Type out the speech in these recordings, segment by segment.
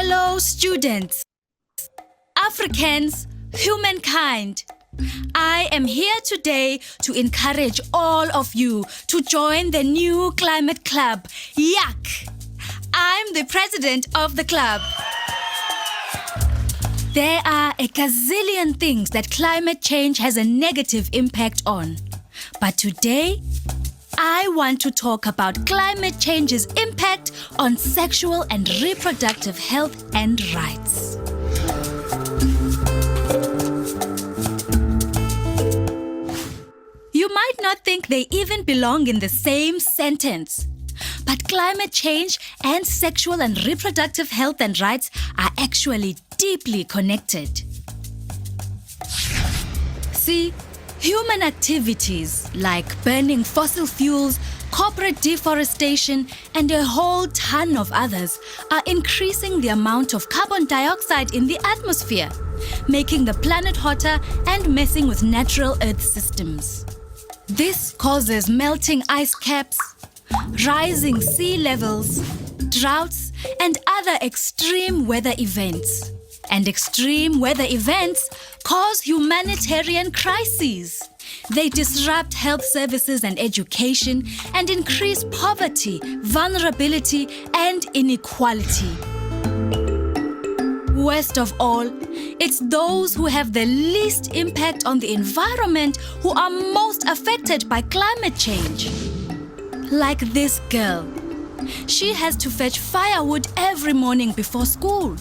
Fellow students, Africans, humankind, I am here today to encourage all of you to join the new climate club, YAK. I'm the president of the club. There are a gazillion things that climate change has a negative impact on. But today, I want to talk about climate change's impact on sexual and reproductive health and rights. You might not think they even belong in the same sentence. But climate change and sexual and reproductive health and rights are actually deeply connected. See, human activities like burning fossil fuels, corporate deforestation, and a whole ton of others are increasing the amount of carbon dioxide in the atmosphere, making the planet hotter and messing with natural Earth systems. This causes melting ice caps, rising sea levels, droughts, and other extreme weather events. And extreme weather events cause humanitarian crises. They disrupt health services and education and increase poverty, vulnerability, and inequality. Worst of all, it's those who have the least impact on the environment who are most affected by climate change. Like this girl. She has to fetch firewood every morning before school.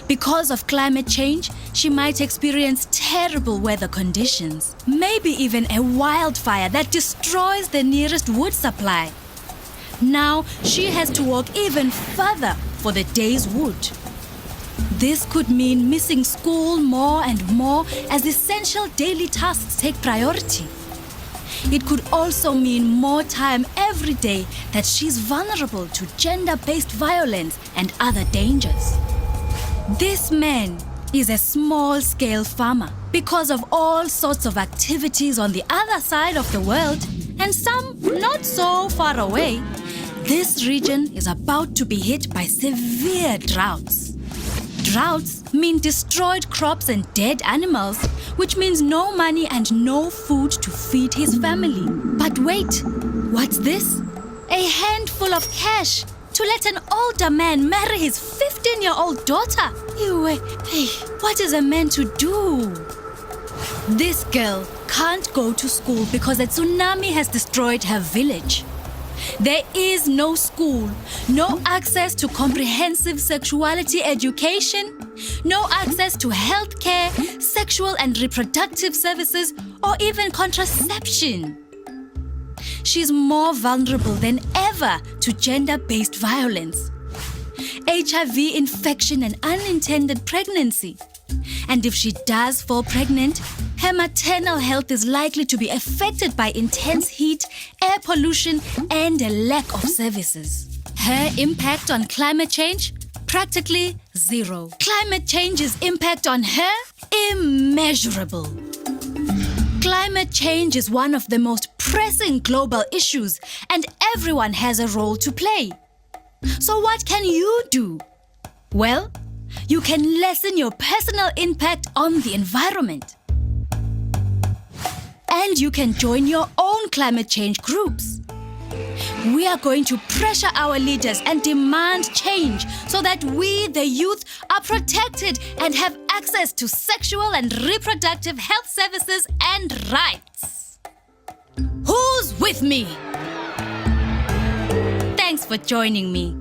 Because of climate change, she might experience terrible weather conditions, maybe even a wildfire that destroys the nearest wood supply. Now she has to walk even further for the day's wood. This could mean missing school more and more as essential daily tasks take priority. It could also mean more time every day that she's vulnerable to gender-based violence and other dangers. This man is a small-scale farmer because of all sorts of activities on the other side of the world and some not so far away. This region is about to be hit by severe droughts. Droughts mean destroyed crops and dead animals, which means no money and no food to feed his family. But wait, what's this? A handful of cash to let an older man marry his 15-year-old daughter. Hey, what is a man to do? This girl can't go to school because a tsunami has destroyed her village. There is no school, no access to comprehensive sexuality education, no access to healthcare, sexual and reproductive services, or even contraception. She's more vulnerable than ever to gender-based violence, HIV infection, and unintended pregnancy. And if she does fall pregnant, her maternal health is likely to be affected by intense heat, air pollution, and a lack of services. Her impact on climate change? Practically zero. Climate change's impact on her? Immeasurable. Climate change is one of the most pressing global issues, and everyone has a role to play. So what can you do? Well, you can lessen your personal impact on the environment. And you can join your own climate change groups. We are going to pressure our leaders and demand change so that we, the youth, are protected and have access to sexual and reproductive health services and rights. Who's with me? Thanks for joining me.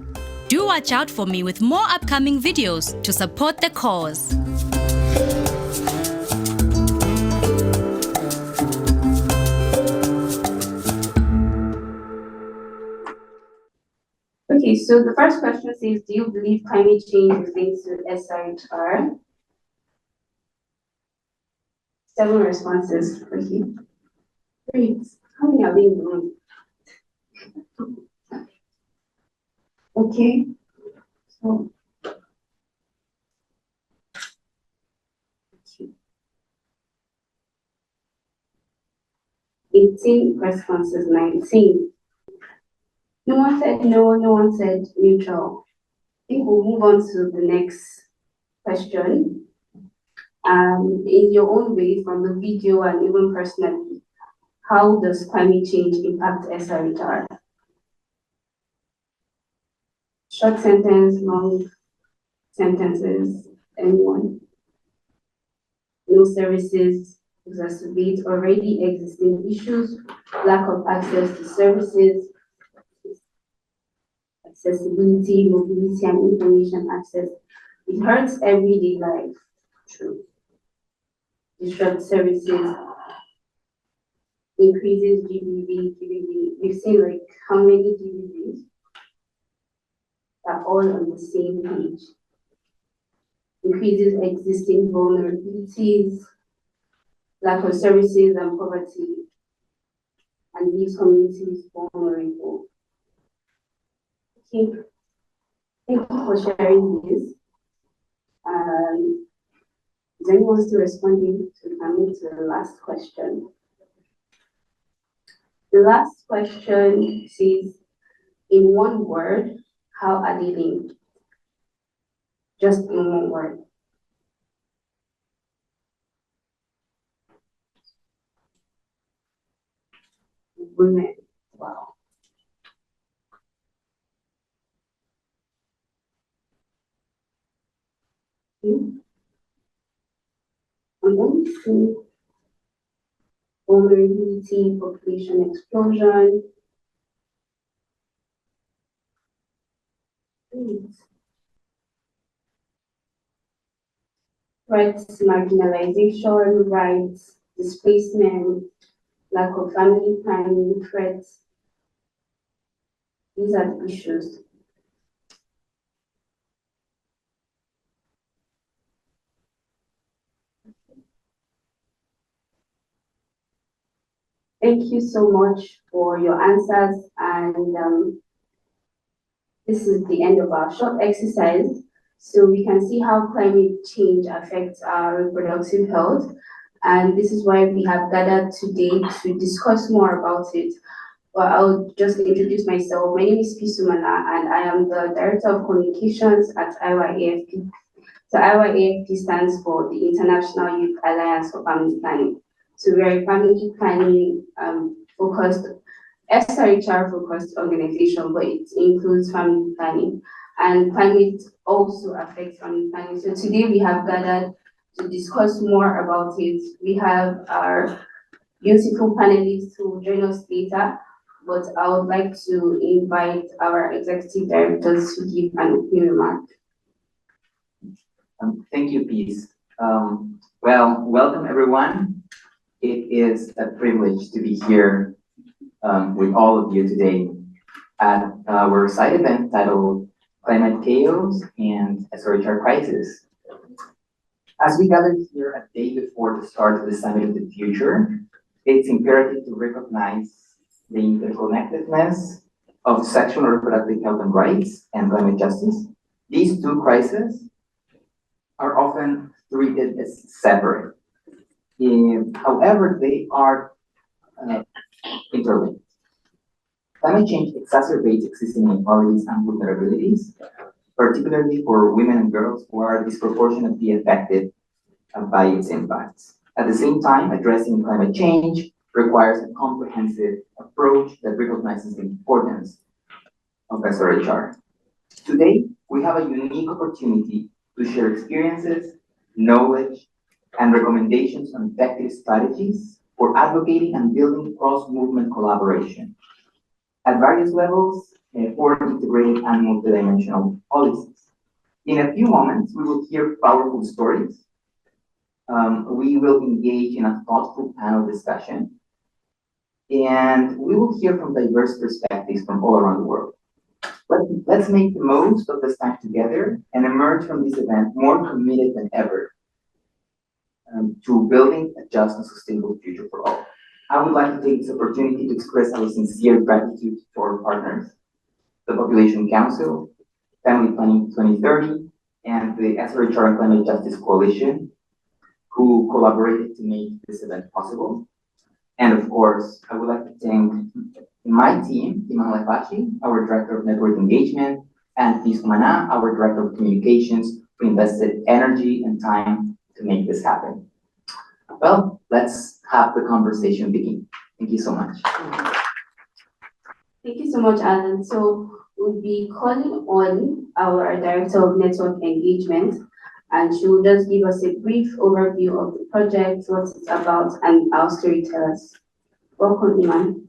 Do watch out for me with more upcoming videos to support the cause. Okay, so the first question says, do you believe climate change is linked to Srhr? 7 responses. Okay. Great. How many are being wrong? Okay. So 18 responses, 19. No one said no, no one said neutral. think we'll move on to the next question. In your own way, from the video and even personally, how does climate change impact SRHR? Short sentence, long sentences, anyone? No services exacerbate already existing issues, lack of access to services, accessibility, mobility, and information access. It hurts everyday life. True. Disrupt services, increases GBV. We've seen like how many GBVs are all on the same page. Increases existing vulnerabilities, lack of services and poverty, and leaves communities vulnerable. Okay. Thank you for sharing this. Is anyone still responding to coming to the last question? The last question says, in one word, how are they linked? Just in one word. Women. Wow. I'm only seeing vulnerability, population explosion. Threats, marginalization, rights, displacement, lack of family planning, threats. These are the issues. Thank you so much for your answers, and this is the end of our short exercise. So we can see how climate change affects our reproductive health, and this is why we have gathered today to discuss more about it. But I'll just introduce myself. My name is Pisumana, and I am the Director of Communications at IYAFP. So IYAFP stands for the International Youth Alliance for Family Planning. So we are a family planning focused, SRHR focused organization, but it includes family planning. And climate also affects family planning. So today we have gathered to discuss more about it. We have our beautiful panelists who will join us later, but I would like to invite our executive directors to give an opening remark. Thank you, Peace. Well, welcome everyone. It is a privilege to be here with all of you today at our side event titled Climate Chaos and SRHR Crisis. As we gather here a day before the start of the Summit of the Future, it's imperative to recognize the interconnectedness of sexual and reproductive health and rights and climate justice. These two crises are often treated as separate. However, they are interlinked. Climate change exacerbates existing inequalities and vulnerabilities, particularly for women and girls who are disproportionately affected by its impacts. At the same time, addressing climate change requires a comprehensive approach that recognizes the importance of SRHR. Today, we have a unique opportunity to share experiences, knowledge, and recommendations on effective strategies for advocating and building cross-movement collaboration at various levels for integrated and multidimensional policies. In a few moments, we will hear powerful stories. We will engage in a thoughtful panel discussion, and we will hear from diverse perspectives from all around the world. Let's make the most of this time together and emerge from this event more committed than ever to building a just and sustainable future for all. I would like to take this opportunity to express our sincere gratitude to our partners, the Population Council, Family Planning 2030, and the SRHR and Climate Justice Coalition, who collaborated to make this event possible. And of course, I would like to thank my team, Iman Lefachi, our Director of Network Engagement, and Ms. Humana, our Director of Communications, who invested energy and time to make this happen. Well, let's have the conversation begin. Thank you so much. Thank you so much, Alan. So we'll be calling on our Director of Network Engagement, and she will just give us a brief overview of the project, what it's about, and our storytellers. Welcome, Iman.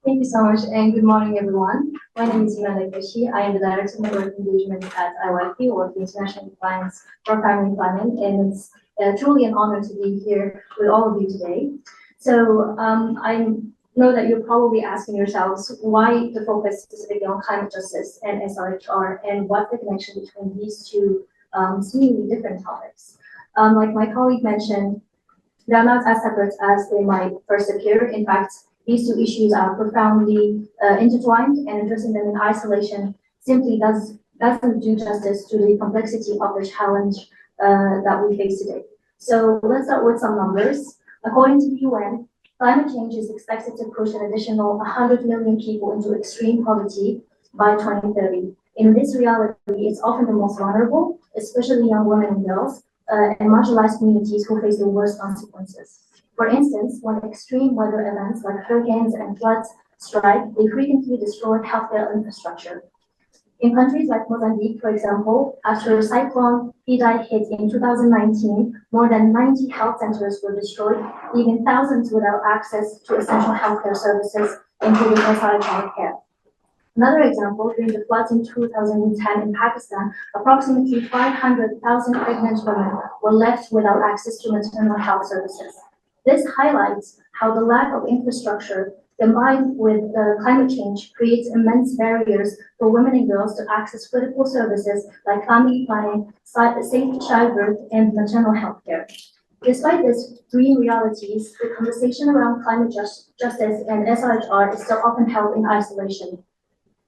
Thank you so much, and good morning, everyone. My name is Iman Lekeshi. I am the Director of Network Engagement at IYP, or the International Alliance for Family Planning, and it's truly an honor to be here with all of you today. So I know that you're probably asking yourselves why the focus specifically on climate justice and SRHR, and what the connection between these two seemingly different topics. Like my colleague mentioned, they're not as separate as they might first appear. In fact, these two issues are profoundly intertwined, and addressing them in isolation simply doesn't do justice to the complexity of the challenge that we face today. So let's start with some numbers. According to the UN, climate change is expected to push an additional 100 million people into extreme poverty by 2030. In this reality, it's often the most vulnerable, especially young women and girls, and marginalized communities who face the worst consequences. For instance, when extreme weather events like hurricanes and floods strike, they frequently destroy healthcare infrastructure. In countries like Mozambique, for example, after Cyclone Idai hit in 2019, more than 90 health centers were destroyed, leaving thousands without access to essential healthcare services, including SRHR care. Another example, during the floods in 2010 in Pakistan, approximately 500,000 pregnant women were left without access to maternal health services. This highlights how the lack of infrastructure combined with climate change creates immense barriers for women and girls to access critical services like family planning, safe childbirth, and maternal health care. Despite these three realities, the conversation around climate justice and SRHR is still often held in isolation.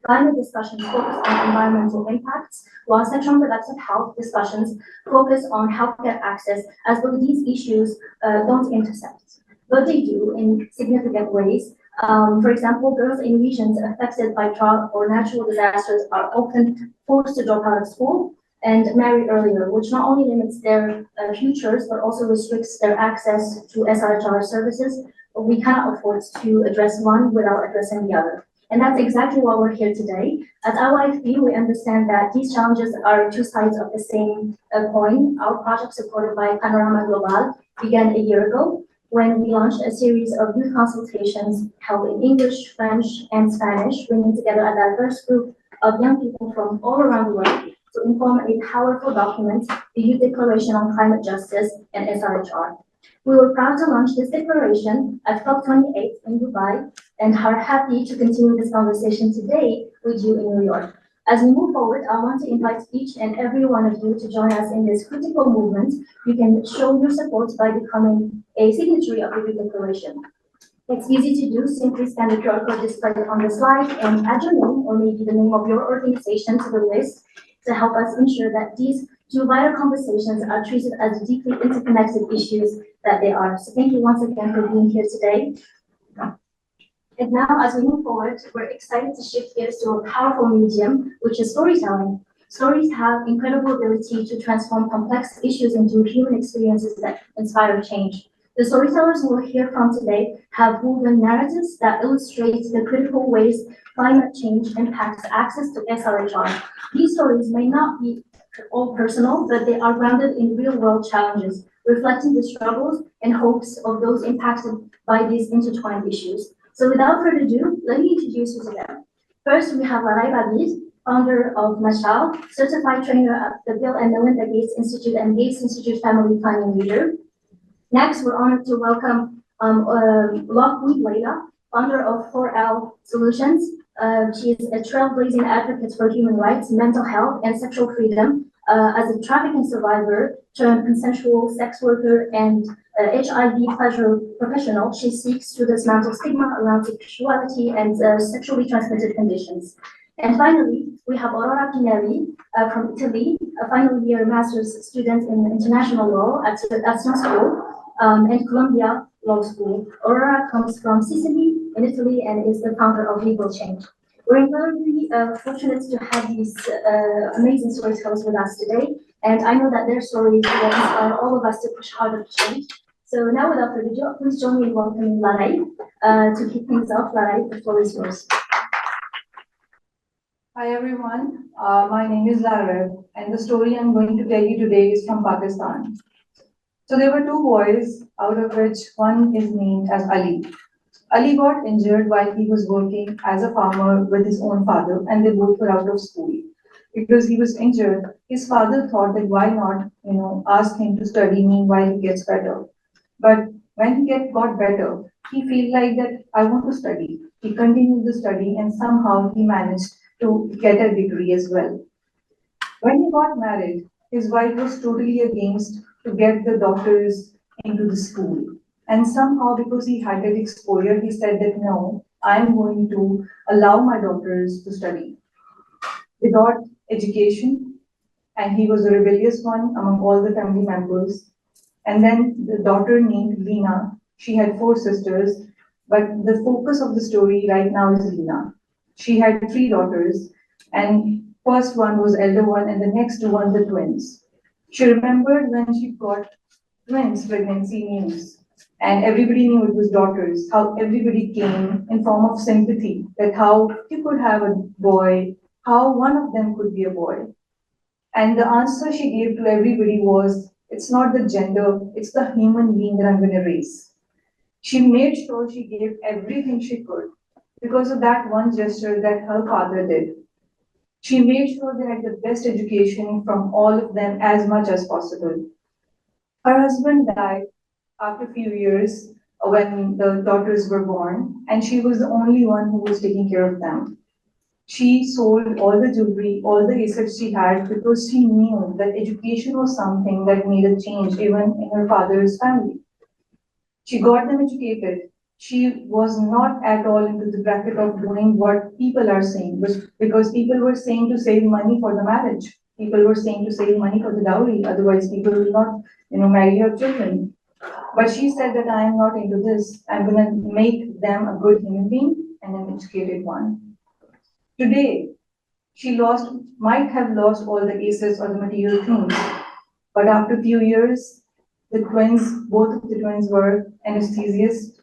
Climate discussions focus on environmental impacts, while sexual and reproductive health discussions focus on healthcare access, as though these issues don't intersect. But they do in significant ways. For example, girls in regions affected by drought or natural disasters are often forced to drop out of school and marry earlier, which not only limits their futures, but also restricts their access to SRHR services. We cannot afford to address one without addressing the other. And that's exactly why we're here today. At IYP, we understand that these challenges are two sides of the same coin. Our project, supported by Panorama Global, began a year ago when we launched a series of youth consultations held in English, French, and Spanish, bringing together a diverse group of young people from all around the world to inform a powerful document, the Youth Declaration on Climate Justice and SRHR. We were proud to launch this declaration at COP28 in Dubai and are happy to continue this conversation today with you in New York. As we move forward, I want to invite each and every one of you to join us in this critical movement. You can show your support by becoming a signatory of the declaration. It's easy to do. Simply scan the QR code displayed on the slide and add your name or maybe the name of your organization to the list to help us ensure that these two vital conversations are treated as deeply interconnected issues that they are. So thank you once again for being here today. And now, as we move forward, we're excited to shift gears to a powerful medium, which is storytelling. Stories have incredible ability to transform complex issues into human experiences that inspire change. The storytellers we'll hear from today have woven narratives that illustrate the critical ways climate change impacts access to SRHR. These stories may not be all personal, but they are grounded in real-world challenges, reflecting the struggles and hopes of those impacted by these intertwined issues. So without further ado, let me introduce you to them. First, we have Larai Babid, founder of Mashal, certified trainer at the Bill and Melinda Gates Institute and Gates Institute Family Planning Leader. Next, we're honored to welcome Lockwood Leila, founder of 4L Solutions. She is a trailblazing advocate for human rights, mental health, and sexual freedom. As a trafficking survivor, turned consensual sex worker, and HIV pleasure professional, she seeks to dismantle stigma around sexuality and sexually transmitted conditions. And finally, we have Aurora Pinelli from Italy, a final year master's student in international law at Aston School and Columbia Law School. Aurora comes from Sicily in Italy and is the founder of Legal Change. We're incredibly fortunate to have these amazing storytellers with us today, and I know that their stories will inspire all of us to push harder to change. So now, without further ado, please join me in welcoming Larai to kick things off. Larai, the floor is yours. Hi everyone, my name is Srhr, and the story I'm going to tell you today is from Pakistan. So there were two boys, out of which one is named as Ali. Ali got injured while he was working as a farmer with his own father, and they both were out of school. Because he was injured, his father thought that why not, ask him to study meanwhile he gets better. But when he got better, he felt like that I want to study. He continued the study and somehow he managed to get a degree as well. When he got married, his wife was totally against to get the daughters into the school. And somehow, because he had that exposure, he said that no, I'm going to allow my daughters to study. They got education, and he was a rebellious one among all the family members. And then the daughter named Lena, she had four sisters, but the focus of the story right now is Lena. She had three daughters, and first one was elder one, and the next two were the twins. She remembered when she got twins pregnancy news, and everybody knew it was daughters, how everybody came in form of sympathy, that how you could have a boy, how one of them could be a boy. And the answer she gave to everybody was, it's not the gender, it's the human being that I'm going to raise. She made sure she gave everything she could because of that one gesture that her father did. She made sure they had the best education from all of them as much as possible. Her husband died after a few years when the daughters were born, and she was the only one who was taking care of them. She sold all the jewelry, all the assets she had because she knew that education was something that made a change even in her father's family. She got them educated. She was not at all into the bracket of doing what people are saying, because people were saying to save money for the marriage. People were saying to save money for the dowry, otherwise people will not, marry her children. But she said that I am not into this. I'm gonna make them a good human being and an educated one. Today, she might have lost all the assets or the material things, but after a few years, both of the twins were anesthesiasts.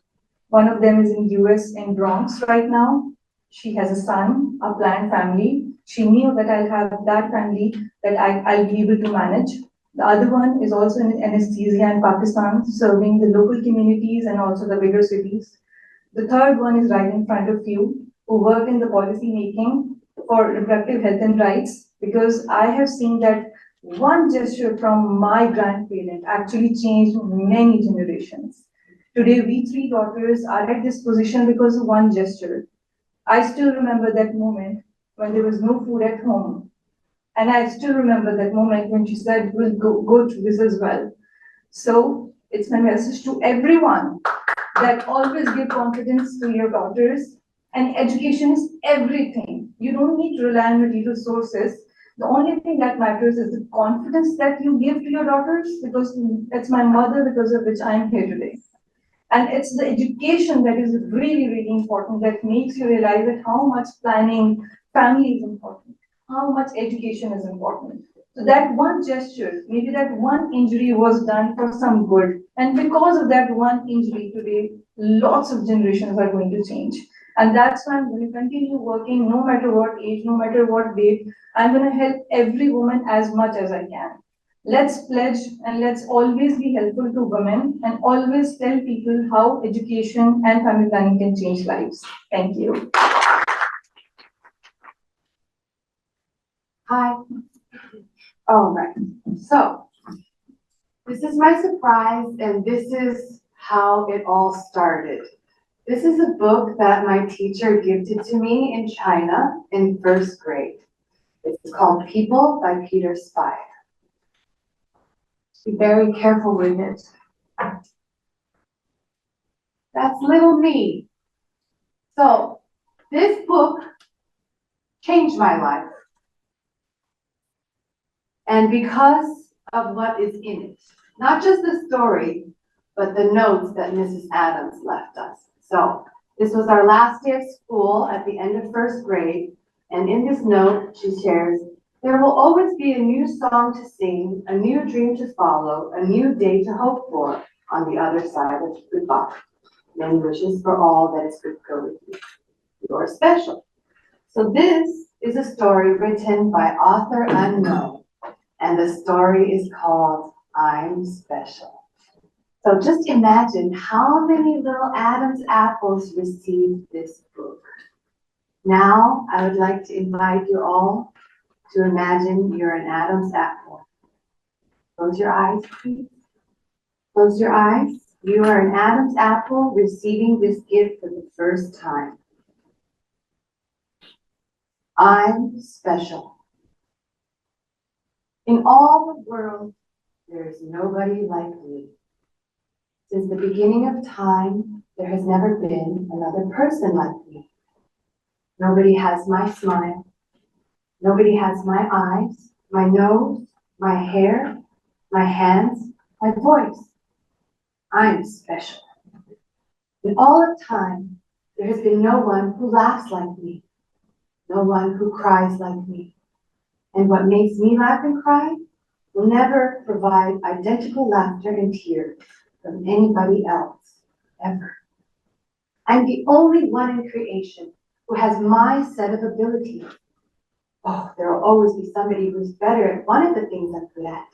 One of them is in US in Bronx right now. She has a son, a planned family. She knew that I'll have that family that I'll be able to manage. The other one is also in anesthesia in Pakistan, serving the local communities and also the bigger cities. The third one is right in front of you, who work in the policy making for reproductive health and rights, because I have seen that one gesture from my grandparent actually changed many generations. Today, we three daughters are at this position because of one gesture. I still remember that moment when there was no food at home. And I still remember that moment when she said, we'll go through this as well. So it's my message to everyone that always give confidence to your daughters, and education is everything. You don't need to rely on material sources. The only thing that matters is the confidence that you give to your daughters, because that's my mother, because of which I'm here today. And it's the education that is really, really important, that makes you realize that how much planning family is important, how much education is important. So that one gesture, maybe that one injury was done for some good. And because of that one injury today, lots of generations are going to change. And that's why I'm going to continue working no matter what age, no matter what date. I'm going to help every woman as much as I can. Let's pledge and let's always be helpful to women and always tell people how education and family planning can change lives. Thank you. Hi. All right. So this is my surprise, and this is how it all started. This is a book that my teacher gifted to me in China in first grade. It's called People by Peter Spire. Be very careful with it. That's little me. So this book changed my life. And because of what is in it, not just the story, but the notes that Mrs. Adams left us. So This was our last day of school at the end of first grade, and in this note, she shares, "There will always be a new song to sing, a new dream to follow, a new day to hope for on the other side of goodbye. Many wishes for all that is good go with you. You're special." So this is a story written by author unknown, and the story is called I'm Special. So just imagine how many little Adam's apples received this book. Now I would like to invite you all to imagine you're an Adam's apple. Close your eyes, please. Close your eyes. You are an Adam's apple receiving this gift for the first time. I'm special. In all the world, there is nobody like me. Since the beginning of time, there has never been another person like me. Nobody has my smile. Nobody has my eyes, my nose, my hair, my hands, my voice. I'm special. In all of time, there has been no one who laughs like me, no one who cries like me. And what makes me laugh and cry will never provide identical laughter and tears from anybody else, ever. I'm the only one in creation who has my set of abilities. Oh, there will always be somebody who's better at one of the things I'm good at.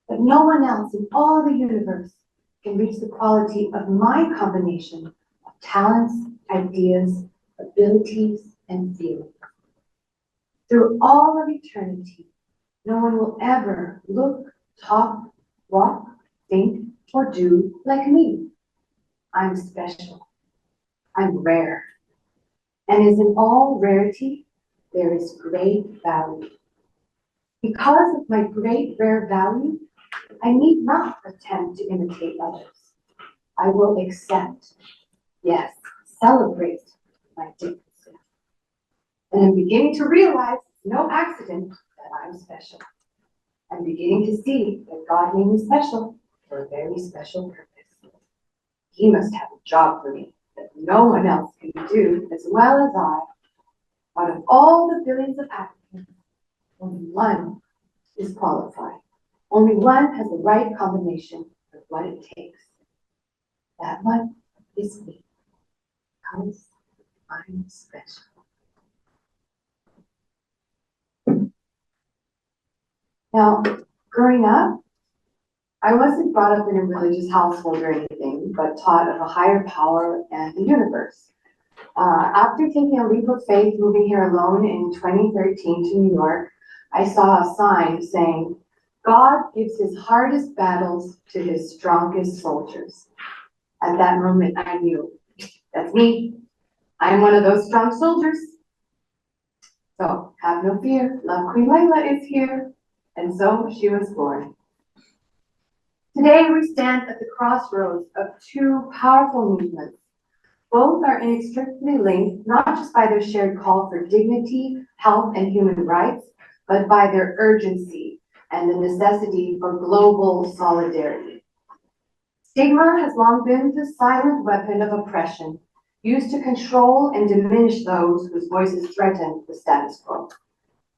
But no one else in all the universe can reach the quality of my combination of talents, ideas, abilities, and feelings. Through all of eternity, no one will ever look, talk, walk, think, or do like me. I'm special. I'm rare. And as in all rarity, there is great value. Because of my great rare value, I need not attempt to imitate others. I will accept, yes, celebrate my differences. And I'm beginning to realize it's no accident that I'm special. I'm beginning to see that God made me special for a very special purpose. He must have a job for me that no one else can do as well as I. Out of all the billions of applicants, only one is qualified. Only one has the right combination of what it takes. That one is me, because I'm special. Now, growing up, I wasn't brought up in a religious household or anything, but taught of a higher power and the universe. After taking a leap of faith, moving here alone in 2013 to New York, I saw a sign saying, "God gives his hardest battles to his strongest soldiers." At that moment, I knew, that's me. I am one of those strong soldiers. So have no fear, Love Queen Layla is here. And so she was born. Today, we stand at the crossroads of two powerful movements. Both are inextricably linked, not just by their shared call for dignity, health, and human rights, but by their urgency and the necessity for global solidarity. Stigma has long been the silent weapon of oppression, used to control and diminish those whose voices threaten the status quo.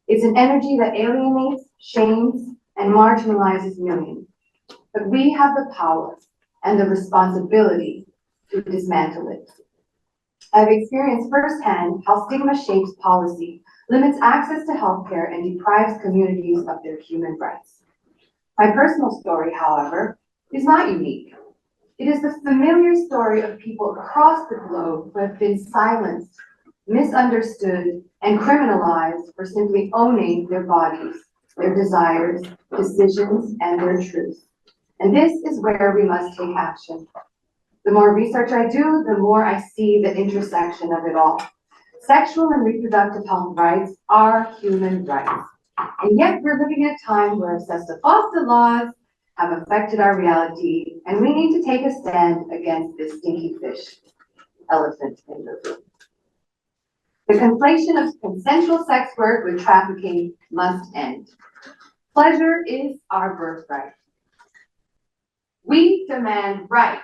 It's an energy that alienates, shames, and marginalizes millions. But we have the power and the responsibility to dismantle it. I've experienced firsthand how stigma shapes policy, limits access to healthcare, and deprives communities of their human rights. My personal story, however, is not unique. It is the familiar story of people across the globe who have been silenced, misunderstood, and criminalized for simply owning their bodies, their desires, decisions, and their truths. And this is where we must take action. The more research I do, the more I see the intersection of it all. Sexual and reproductive health rights are human rights. And yet we're living in a time where FOSTA laws have affected our reality, and we need to take a stand against this stinky fish, elephant in the room. The conflation of consensual sex work with trafficking must end. Pleasure is our birthright. We demand rights,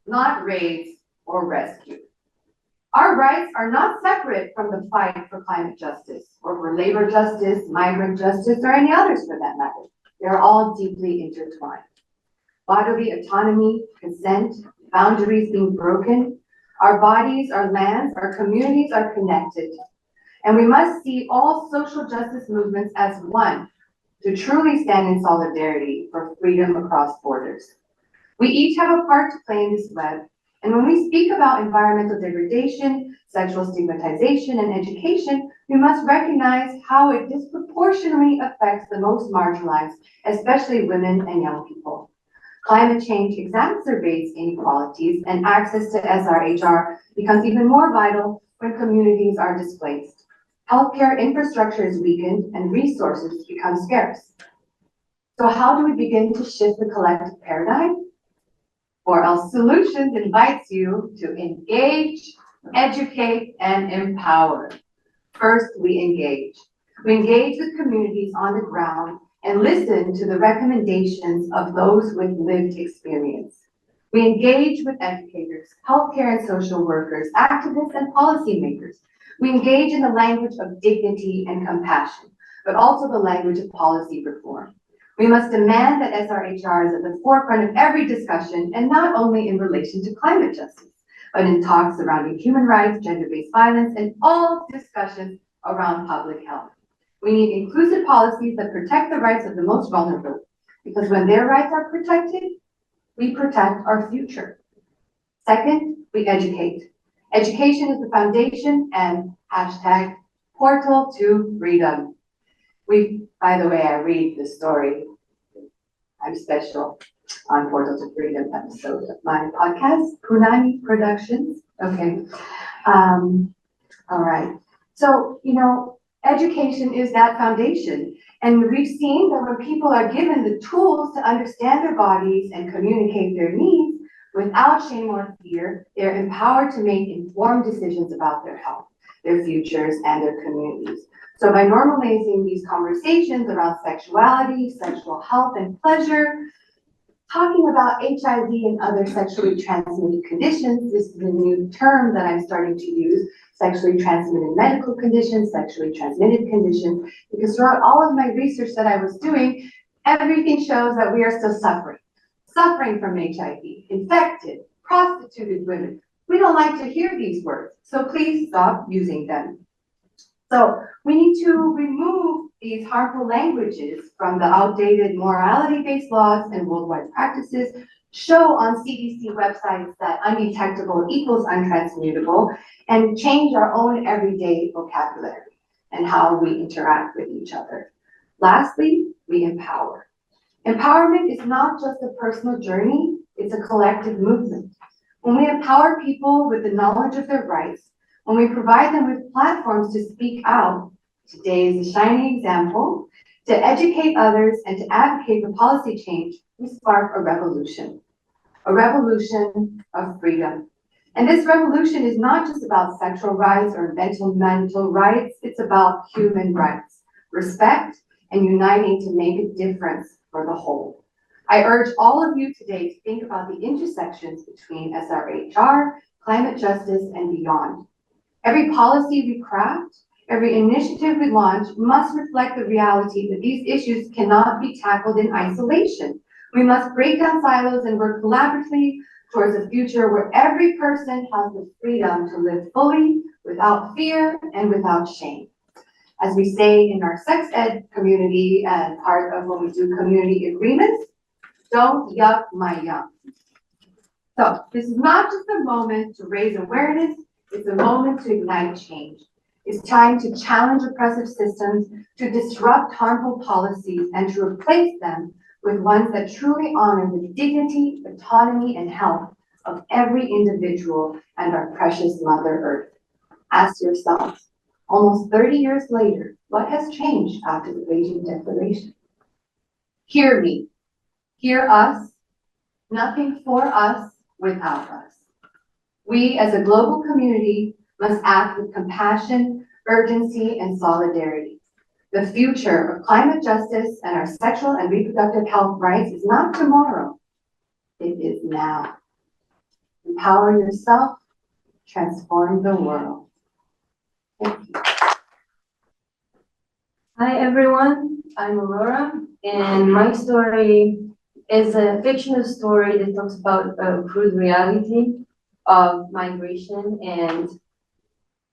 not raids or rescue. Our rights are not separate from the fight for climate justice or for labor justice, migrant justice, or any others for that matter. They're all deeply intertwined. Bodily autonomy, consent, boundaries being broken, our bodies, our lands, our communities are connected. And we must see all social justice movements as one to truly stand in solidarity for freedom across borders. We each have a part to play in this web, and when we speak about environmental degradation, sexual stigmatization, and education, we must recognize how it disproportionately affects the most marginalized, especially women and young people. Climate change exacerbates inequalities, and access to SRHR becomes even more vital when communities are displaced. Healthcare infrastructure is weakened and resources become scarce. So how do we begin to shift the collective paradigm? 4L Solutions invites you to engage, educate, and empower. First, we engage. We engage with communities on the ground and listen to the recommendations of those with lived experience. We engage with educators, healthcare and social workers, activists, and policymakers. We engage in the language of dignity and compassion, but also the language of policy reform. We must demand that SRHR is at the forefront of every discussion, and not only in relation to climate justice, but in talks surrounding human rights, gender-based violence, and all discussions around public health. We need inclusive policies that protect the rights of the most vulnerable, because when their rights are protected, we protect our future. Second, we educate. Education is the foundation and hashtag portal to freedom. By the way, I read the story. I'm special on Portal to Freedom episode of my podcast, Punani Productions. Okay. All right. So, education is that foundation. And we've seen that when people are given the tools to understand their bodies and communicate their needs without shame or fear, they're empowered to make informed decisions about their health, their futures, and their communities. So by normalizing these conversations around sexuality, sexual health, and pleasure, talking about HIV and other sexually transmitted conditions, this is a new term that I'm starting to use, sexually transmitted medical conditions, sexually transmitted conditions, because throughout all of my research that I was doing, everything shows that we are still suffering from HIV, infected, prostituted women. We don't like to hear these words, so please stop using them. So we need to remove these harmful languages from the outdated morality-based laws and worldwide practices, show on CDC websites that undetectable equals untransmutable, and change our own everyday vocabulary and how we interact with each other. Lastly, we empower. Empowerment is not just a personal journey, it's a collective movement. When we empower people with the knowledge of their rights, when we provide them with platforms to speak out, today is a shining example, to educate others and to advocate for policy change, we spark a revolution of freedom. And this revolution is not just about sexual rights or mental rights, it's about human rights, respect, and uniting to make a difference for the whole. I urge all of you today to think about the intersections between SRHR, climate justice, and beyond. Every policy we craft, every initiative we launch must reflect the reality that these issues cannot be tackled in isolation. We must break down silos and work collaboratively towards a future where every person has the freedom to live fully, without fear and without shame. As we say in our sex ed community and part of when we do community agreements, don't yuck my yum. So this is not just a moment to raise awareness, it's a moment to ignite change. It's time to challenge oppressive systems, to disrupt harmful policies, and to replace them with ones that truly honor the dignity, autonomy, and health of every individual and our precious Mother Earth. Ask yourselves, almost 30 years later, what has changed after the Beijing Declaration? Hear me, hear us, nothing for us without us. We as a global community must act with compassion, urgency, and solidarity. The future of climate justice and our sexual and reproductive health rights is not tomorrow, it is now. Empower yourself, transform the world. Hi everyone, I'm Aurora, and my story is a fictional story that talks about a crude reality of migration and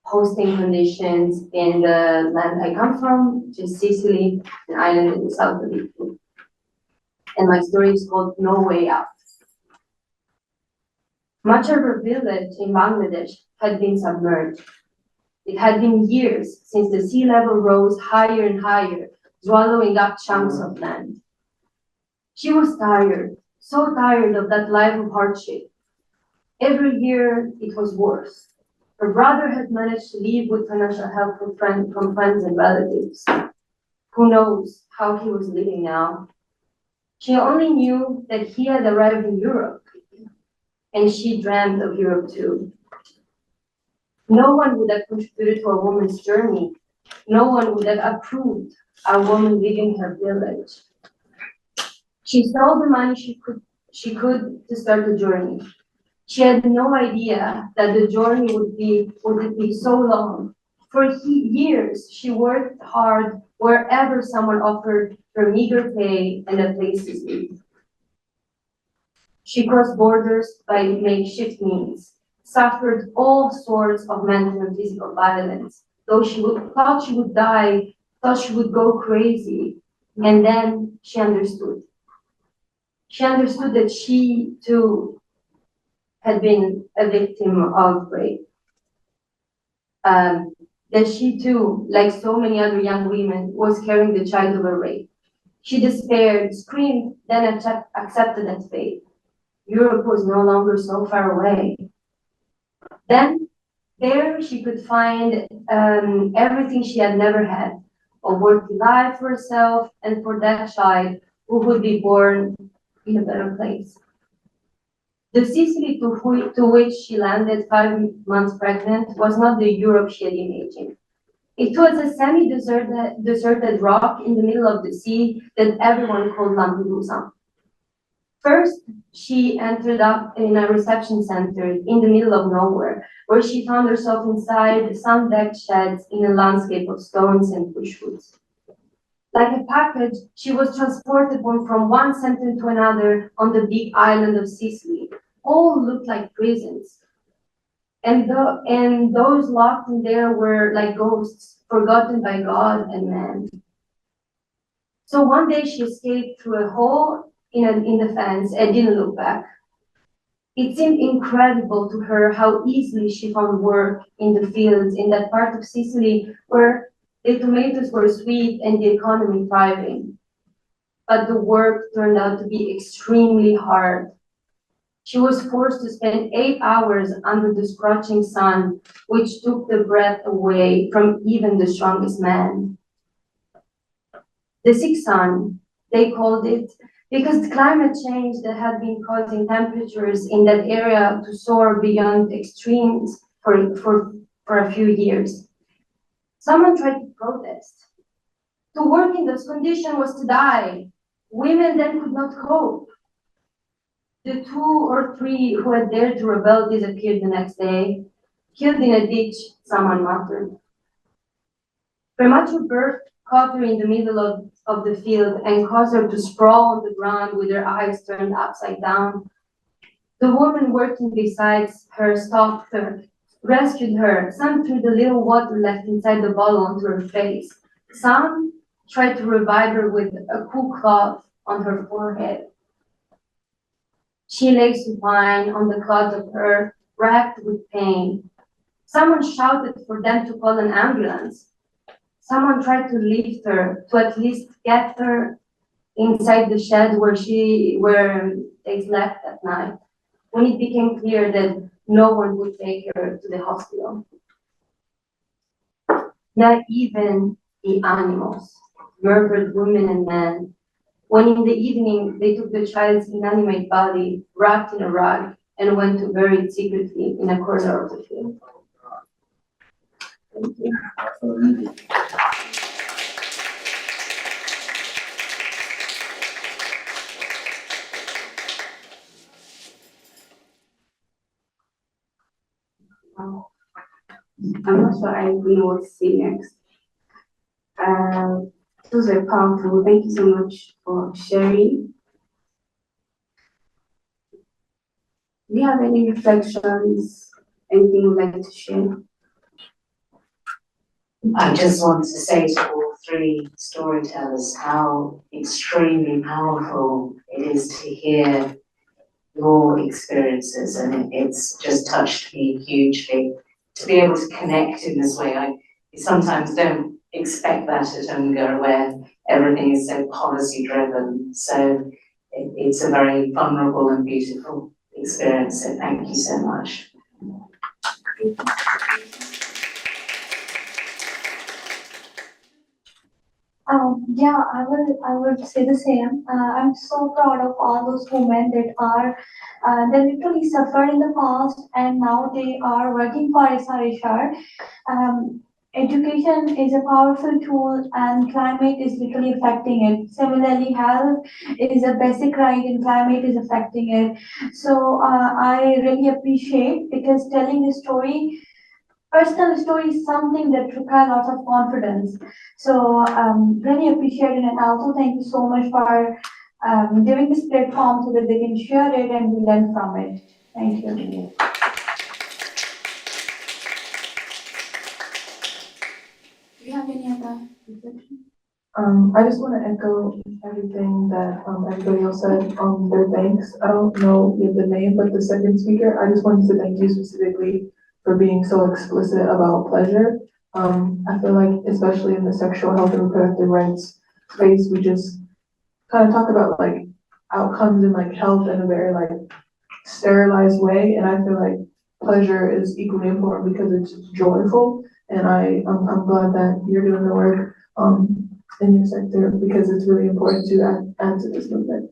hosting conditions in the land I come from, which is Sicily, an island in the south of Italy. And my story is called No Way Out. Much of our village in Bangladesh had been submerged. It had been years since the sea level rose higher and higher, swallowing up chunks of land. She was tired, so tired of that life of hardship. Every year it was worse. Her brother had managed to leave with financial help from friends and relatives. Who knows how he was living now? She only knew that he had arrived in Europe, and she dreamed of Europe too. No one would have contributed to a woman's journey. No one would have approved a woman leaving her village. She stole the money she could to start the journey. She had no idea that the journey would be so long. For years, she worked hard wherever someone offered her meager pay and a place to sleep. She crossed borders by makeshift means, suffered all sorts of mental and physical violence, thought she would die, thought she would go crazy, and then she understood. She understood that she too had been a victim of rape. That she too, like so many other young women, was carrying the child of a rape. She despaired, screamed, then accepted that fate. Europe was no longer so far away. Then, there she could find everything she had never had, a worthy life for herself and for that child who would be born in a better place. The Sicily to which she landed 5 months pregnant was not the Europe she had imagined. It was a deserted rock in the middle of the sea that everyone called Lampedusa. First, she ended up in a reception center in the middle of nowhere, where she found herself inside sun-decked sheds in a landscape of stones and bushwoods. Like a package, she was transported from one center to another on the big island of Sicily. All looked like prisons. And those locked in there were like ghosts, forgotten by God and man. So one day she escaped through a hole in the fence and didn't look back. It seemed incredible to her how easily she found work in the fields in that part of Sicily where the tomatoes were sweet and the economy thriving. But the work turned out to be extremely hard. She was forced to spend 8 hours under the scorching sun, which took the breath away from even the strongest man. The sick sun, they called it, because the climate change that had been causing temperatures in that area to soar beyond extremes for a few years. Someone tried to protest. To work in those conditions was to die. Women then could not cope. The 2 or 3 who had dared to rebel disappeared the next day, killed in a ditch, someone muttered. Premature birth caught her in the middle of the field and caused her to sprawl on the ground with her eyes turned upside down. The woman working beside her stopped her, rescued her. Some threw the little water left inside the bottle onto her face. Some tried to revive her with a cool cloth on her forehead. She lay supine on the clods of earth, racked with pain. Someone shouted for them to call an ambulance. Someone tried to lift her, to at least get her inside the shed where they slept at night, when it became clear that no one would take her to the hospital. Not even the animals, murdered women and men, when in the evening they took the child's inanimate body, wrapped in a rug, and went to bury it secretly in a corner of the field. Thank you. I'm not sure I know what to say next. Those were powerful. Thank you so much for sharing. Do you have any reflections? Anything you'd like to share? I just want to say to all three storytellers how extremely powerful it is to hear your experiences, and it's just touched me hugely to be able to connect in this way. I sometimes don't expect that at UNGA where everything is so policy driven. So it's a very vulnerable and beautiful experience. So thank you so much. Yeah, I would say the same. I'm so proud of all those women that are, they literally suffered in the past and now they are working for Srhr. Education is a powerful tool and climate is literally affecting it. Similarly, health is a basic right and climate is affecting it. So I really appreciate because telling the story, personal story is something that requires lots of confidence. So really appreciate it and also thank you so much for giving this platform so that they can share it and we learn from it. Thank you. Do you have any other reflections? I just want to echo everything that everybody else said. Their thanks. I don't know the name, but the second speaker, I just wanted to thank you specifically for being so explicit about pleasure. I feel like, especially in the sexual health and reproductive rights space, we just kind of talk about like outcomes and like health in a very like sterilized way, and I feel like pleasure is equally important because it's joyful. And I'm glad that you're doing the work in your sector because it's really important to add to this movement.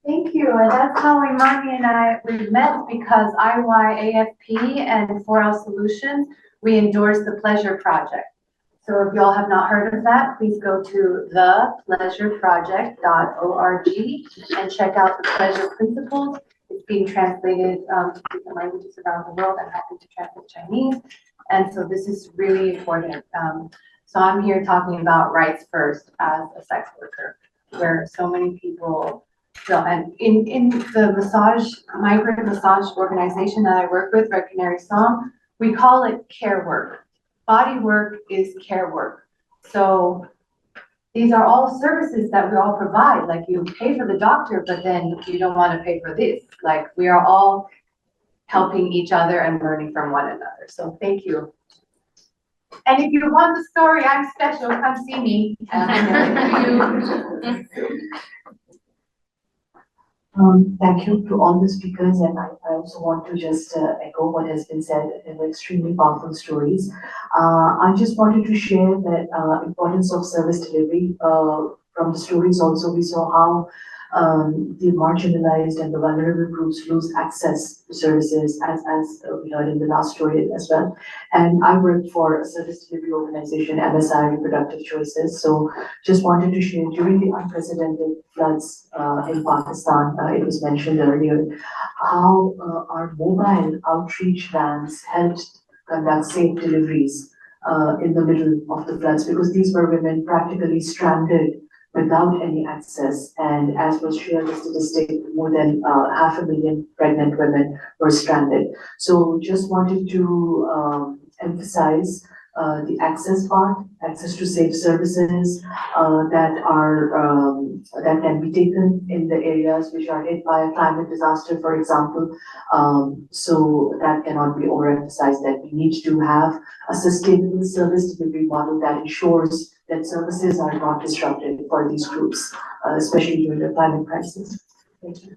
Thank you, and that's how Imani and we've met because IYAFP and 4L Solutions, we endorse the Pleasure Project. So if y'all have not heard of that, please go to thepleasureproject.org and check out the pleasure principles. It's being translated to different languages around the world. I'm happy to translate Chinese. And so this is really important. So I'm here talking about rights first as a sex worker, where so many people feel, and in the migrant massage organization that I work with, Red Canary Song, we call it care work. Body work is care work. So these are all services that we all provide. Like you pay for the doctor, but then you don't want to pay for this. Like we are all helping each other and learning from one another. So thank you. And if you want the story, I'm special, come see me. Thank you to all the speakers, and I also want to just echo what has been said. They were extremely powerful stories. I just wanted to share that importance of service delivery. From the stories also, we saw how the marginalized and the vulnerable groups lose access to services, as we heard in the last story as well. And I work for a service delivery organization, MSI Reproductive Choices. So just wanted to share during the unprecedented floods in Pakistan, it was mentioned earlier, how our mobile outreach vans helped conduct safe deliveries in the middle of the floods, because these were women practically stranded without any access. And as was shared the statistic, more than 500,000 pregnant women were stranded. So just wanted to emphasize the access part, access to safe services that can be taken in the areas which are hit by a climate disaster, for example. So that cannot be overemphasized, that we need to have a sustainable service delivery model that ensures that services are not disrupted for these groups, especially during the climate crisis. Thank you.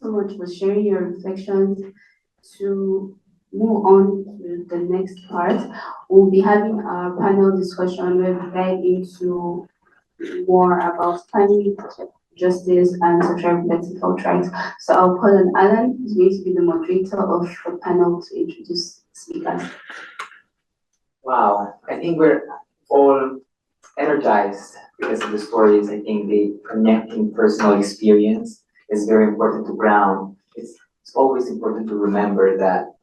So much for sharing your reflections. To move on to the next part, we'll be having a panel discussion where we dive into more about climate justice and social reproductive health rights. So I'll call on Alan, who's going to be the moderator of the panel, to introduce speakers. Wow, I think we're all energized because of the stories. I think the connecting personal experience is very important to ground. It's it's always important to remember that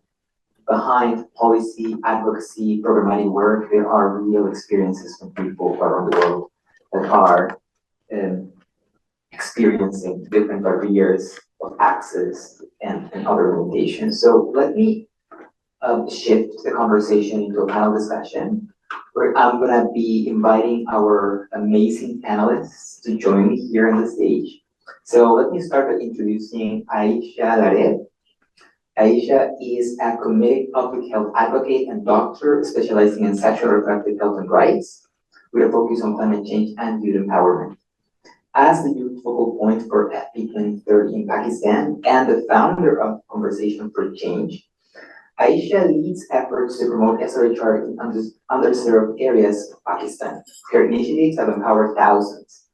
behind policy, advocacy, programmatic work, there are real experiences from people around the world that are um, experiencing different barriers of access and other limitations. So let me shift the conversation into a panel discussion where I'm gonna be inviting our amazing panelists to join me here on the stage. So let me start by introducing Aisha Lared. Aisha is a committed public health advocate and doctor specializing in sexual and reproductive health and rights with a focus on climate change and youth empowerment. As the youth focal point for FP 2030 in Pakistan and the founder of Conversation for Change, Aisha leads efforts to promote SRHR in underserved areas of Pakistan. Her initiatives have empowered thousands,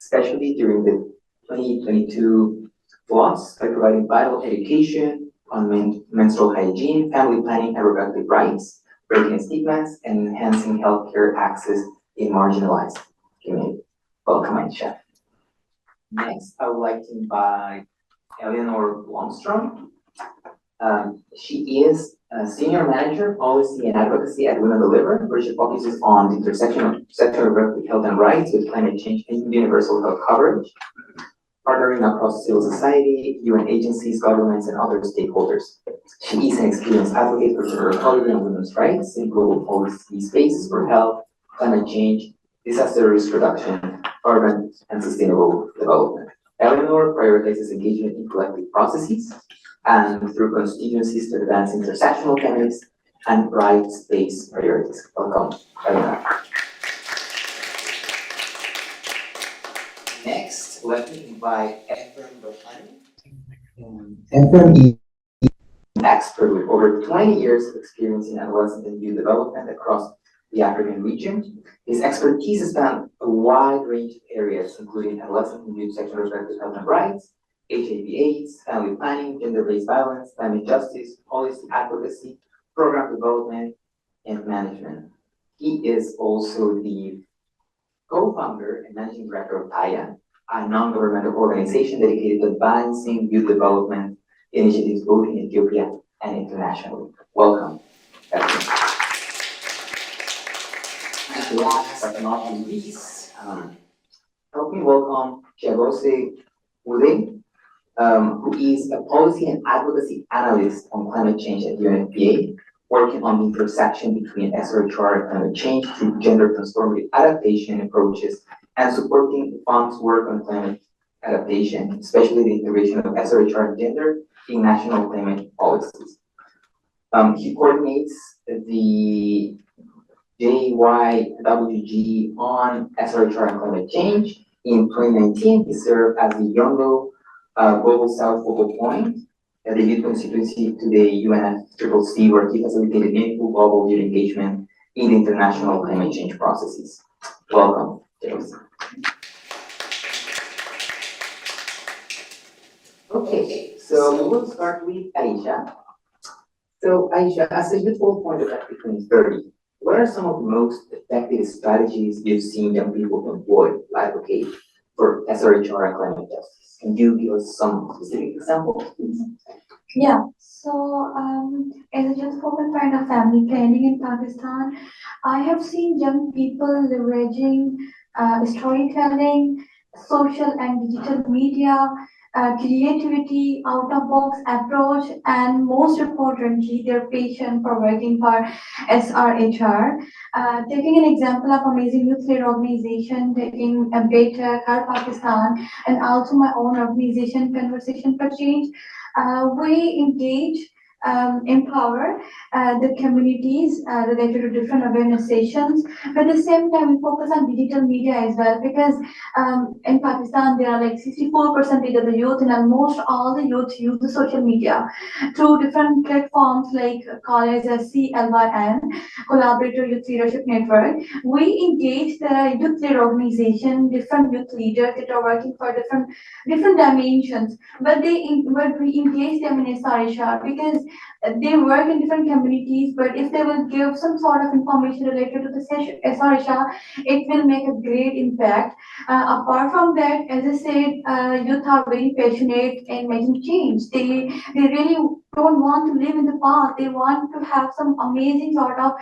especially during the 2022 floods, by providing vital education on menstrual hygiene, family planning, and reproductive rights, breaking stigmas, and enhancing healthcare access in marginalized communities. Welcome, Aisha. Next, I would like to invite Eleanor Blomstrom. She is a senior manager, policy and advocacy at Women Deliver, where she focuses on the intersection of sexual and reproductive health and rights with climate change and universal health coverage, partnering across civil society, UN agencies, governments, and other stakeholders. She is an experienced advocate for gender equality and women's rights in global policy spaces for health, climate change, disaster risk reduction, urban and sustainable development. Eleanor prioritizes engagement in collective processes and through constituencies to advance intersectional feminist and rights-based priorities. Welcome, Eleanor. Next, let me invite Ephraim Rohani. Ephraim is an expert with over 20 years of experience in adolescent and youth development across the African region. His expertise spans a wide range of areas, including adolescent and youth sexual and reproductive health and rights, HIV/AIDS, family planning, gender-based violence, climate justice, policy advocacy, program development, and management. He is also the co-founder and managing director of TAYA, a non-governmental organization dedicated to advancing youth development initiatives both in Ethiopia and internationally. Welcome. And last but not least, help me welcome Chiagose Ude, who is a policy and advocacy analyst on climate change at UNFPA, working on the intersection between SRHR and climate change through gender transformative adaptation approaches and supporting funds work on climate adaptation, especially the integration of SRHR and gender in national climate policies. He coordinates the JYWG on SRHR and climate change. In 2019, he served as the Yondo Global South focal point at the youth constituency to the UNFCCC, where he facilitated meaningful global youth engagement in the international climate change processes. Welcome, James. Okay, so we'll start with Aisha. So Aisha, as a youthful point of FP 2030, what are some of the most effective strategies you've seen young people employ to advocate for SRHR and climate justice? Can you give us some specific examples, please? Yeah, so as a youth focal point of family planning in Pakistan, I have seen young people leveraging storytelling, social and digital media, creativity, out-of-box approach, and most importantly, their passion for working for SRHR. Taking an example of amazing youth-led organization, taking a Beta, Car Pakistan, and also my own organization, Conversation for Change, we engage, empower the communities related to different awareness sessions. But at the same time, we focus on digital media as well because in Pakistan, there are like 64% of the youth, and almost all the youth use the social media through different platforms like college CLYN, Collaborator Youth Leadership Network. We engage the youth-led organization, different youth leaders that are working for different dimensions, but we engage them in SRHR because they work in different communities, but if they will give some sort of information related to the SRH, it will make a great impact. Apart from that, as I said, youth are very passionate in making change. They really don't want to live in the past. They want to have some amazing sort of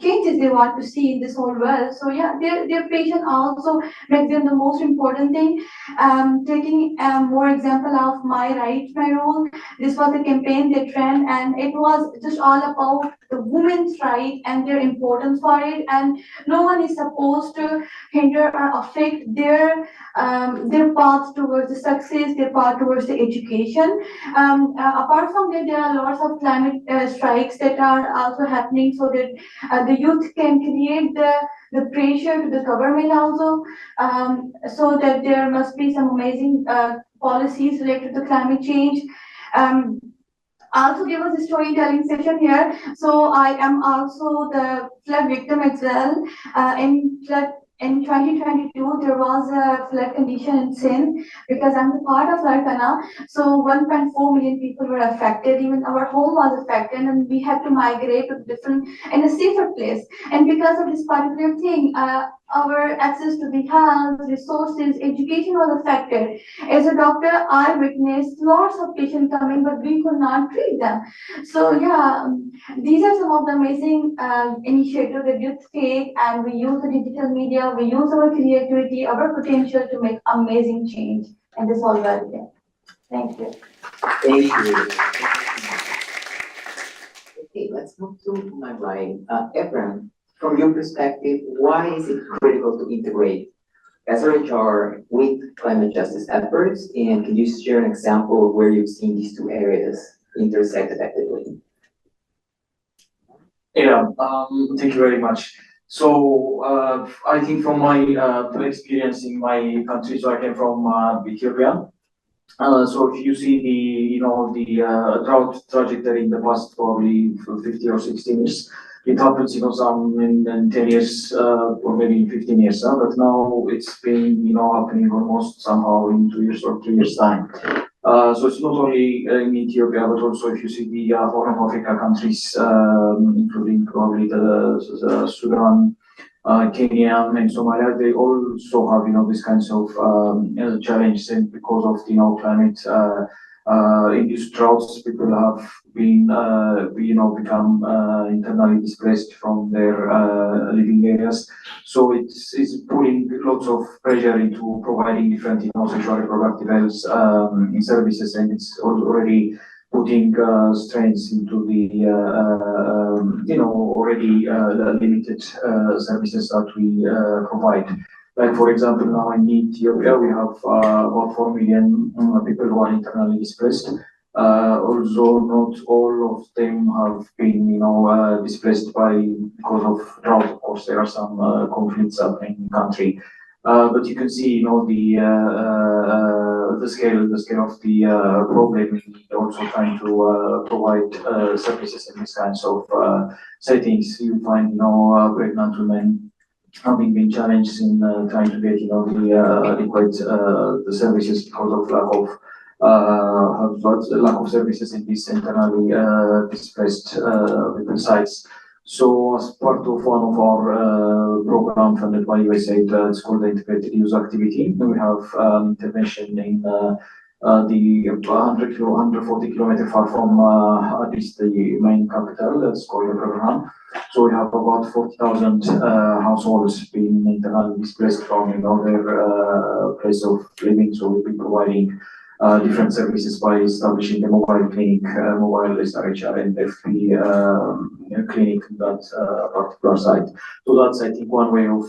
changes they want to see in this whole world. So yeah, their passion also makes them the most important thing. Taking more example of my right, my role. This was a campaign they ran, and it was just all about the women's right and their importance for it. And no one is supposed to hinder or affect their path towards the success, their path towards the education. Apart from that, there are lots of climate strikes that are also happening, so that the youth can create the pressure to the government also, so that there must be some amazing policies related to climate change. Um, Also, there was a storytelling session here. So I am also the flood victim as well. In 2022, there was a flood condition in Sindh because I'm the part of Larkana. So 1.4 million people were affected. Even our home was affected, and we had to migrate to different in a safer place. And because of this particular thing, our access to the health, resources, education was affected. As a doctor, I witnessed lots of patients coming, but we could not treat them. So yeah, these are some of the amazing initiatives that youth take, and we use the digital media, we use our creativity, our potential to make amazing change. And this all well again. Thank you. Thank you. Okay, let's move to my right. Efren, from your perspective, why is it critical to integrate SRHR with climate justice efforts? And can you share an example of where you've seen these two areas intersect effectively? Yeah, thank you very much. So I think from my experience in my country, so I came from Ethiopia. So if you see the drought trajectory in the past probably 50 or 60 years, it happens some in 10 years or maybe in 15 years, but now it's been happening almost somehow in 2 years or 3 years time. So it's not only in Ethiopia, but also if you see the Horn of Africa countries, including probably the Sudan, Kenya and Somalia, they also have these kinds of challenges, and because of climate induced droughts, people have been become internally displaced from their living areas. So it's putting lots of pressure into providing different sexual reproductive health services, and it's already putting strains into the already limited services that we provide. Like for example, now in Ethiopia we have about 4 million people who are internally displaced. Although not all of them have been displaced because of drought. Of course, there are some conflicts happening in the country. But you can see, the scale of the problem. Also trying to provide services in these kinds of settings. You find, pregnant women having been challenged in trying to get, the adequate the services because of lack of services in these internally displaced people sites. So as part of one of our program funded by USAID, it's called the Integrated Use Activity. We have intervention in the 140 kilometers far from Addis, the main capital. That's called the program. So we have about 40,000 households being internally displaced from their place of living. So we'll be providing different services by establishing a mobile clinic, mobile SRHR and FP clinic in that particular site. So that's, I think, one way of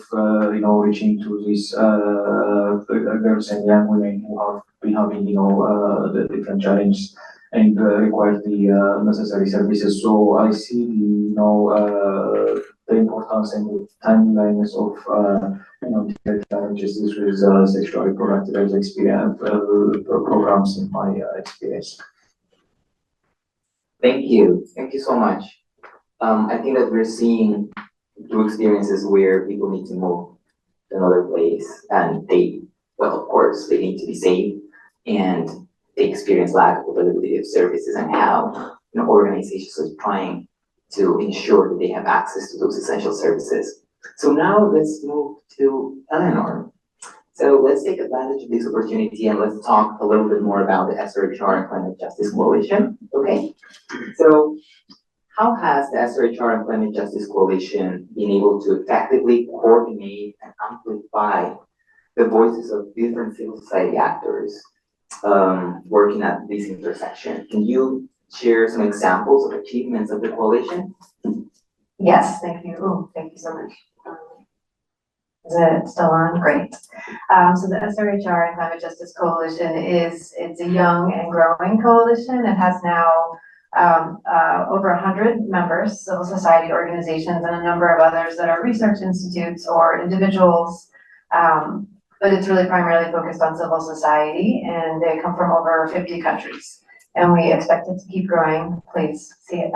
reaching to these girls and young women who have been having the different challenges and require the necessary services. So I see the importance and the timelines of justice with sexual reproductive health experience programs in my experience. Thank you so much. I think that we're seeing two experiences where people need to move to another place, and of course, they need to be safe, and they experience lack of availability of services and how organizations are trying to ensure that they have access to those essential services. So now let's move to Eleanor. So let's take advantage of this opportunity and let's talk a little bit more about the SRHR and Climate Justice Coalition. Okay, so how has the SRHR and Climate Justice Coalition been able to effectively coordinate and amplify the voices of different civil society actors working at this intersection? Can you share some examples of achievements of the coalition? Yes, thank you. Oh, thank you so much. Is it still on? Great. So the SRHR and Climate Justice Coalition it's a young and growing coalition. It has now over 100 members, civil society organizations, and a number of others that are research institutes or individuals. But it's really primarily focused on civil society, and they come from over 50 countries. And we expect it to keep growing. Please see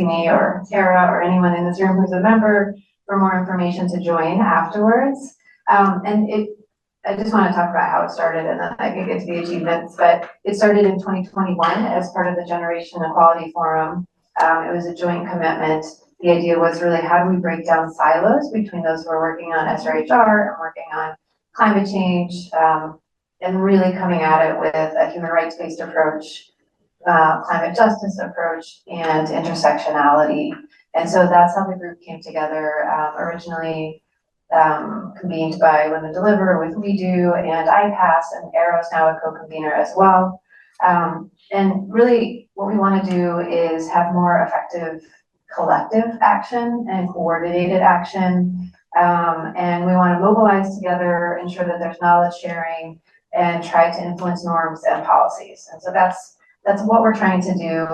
me or Tara or anyone in this room who's a member for more information to join afterwards. I just want to talk about how it started, and then I can get to the achievements. But it started in 2021 as part of the Generation Equality Forum. It was a joint commitment. The idea was really, how do we break down silos between those who are working on SRHR and working on climate change, and really coming at it with a human rights-based approach, climate justice approach, and intersectionality. And so that's how the group came together, originally convened by Women Deliver with We Do and IPASS, and Arrow's now a co-convener as well. And really what we want to do is have more effective collective action and coordinated action. And we want to mobilize together, ensure that there's knowledge sharing, and try to influence norms and policies. And so that's what we're trying to do.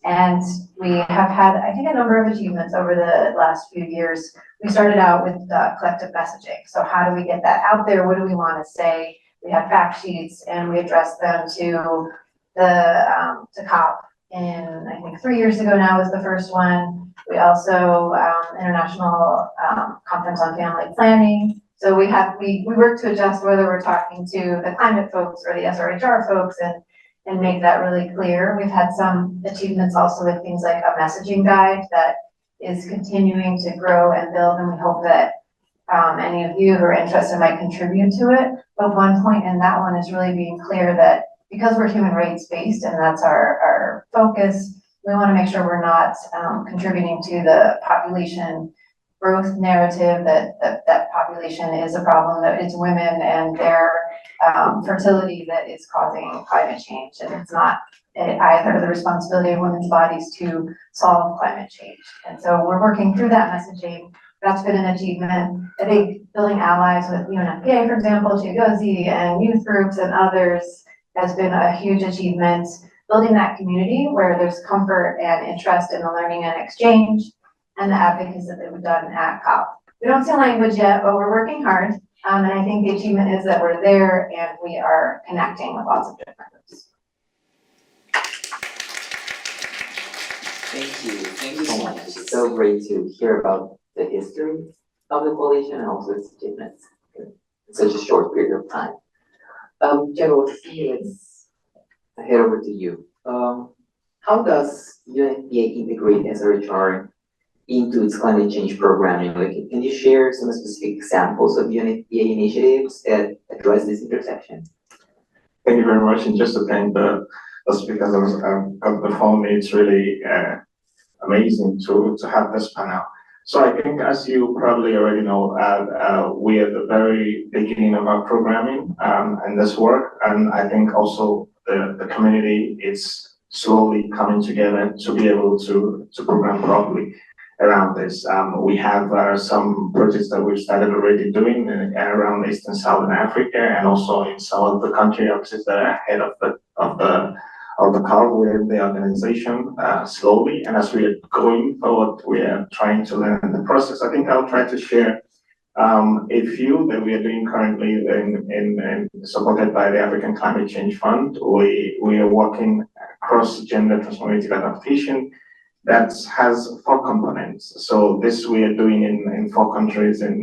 And we have had, I think, a number of achievements over the last few years. We started out with collective messaging. So how do we get that out there? What do we want to say? We have fact sheets, and we addressed them to the to COP. And I think 3 years ago now was the first one. We also International Conference on Family Planning. So we work to adjust whether we're talking to the climate folks or the SRHR folks, and make that really clear. We've had some achievements also with things like a messaging guide that is continuing to grow and build, and we hope that any of you who are interested might contribute to it. But one point in that one is really being clear that because we're human rights based and that's our focus, we want to make sure we're not contributing to the population growth narrative that population is a problem, that it's women and their fertility that is causing climate change, and it's not either the responsibility of women's bodies to solve climate change. And so we're working through that messaging. That's been an achievement. I think building allies with UNFPA, for example, Chigozi, and youth groups and others has been a huge achievement. Building that community where there's comfort and interest in the learning and exchange, and the advocacy that we've done at COP. We don't see language yet, but we're working hard. And I think the achievement is that we're there and we are connecting with lots of different groups. Thank you so much. It's so great to hear about the history of the coalition and also its achievements in such a short period of time. General, let's head over to you. How does UNFPA integrate SRHR into its climate change programming? Like, can you share some specific examples of UNFPA initiatives that address this intersection? Thank you very much. And just to thank the speakers on the phone, it's really amazing to have this panel. So I think, as you probably already know, we're at the very beginning of our programming and this work. And I think also the community is slowly coming together to be able to program properly around this. We have some projects that we've started already doing around East and Southern Africa, and also in some of the country offices that are ahead of the curve with the organization slowly. And as we are going forward, we are trying to learn the process. I think I'll try to share a few that we are doing currently in supported by the African Climate Change Fund. We are working across gender transformative adaptation that has 4 components. So this we are doing in 4 countries, in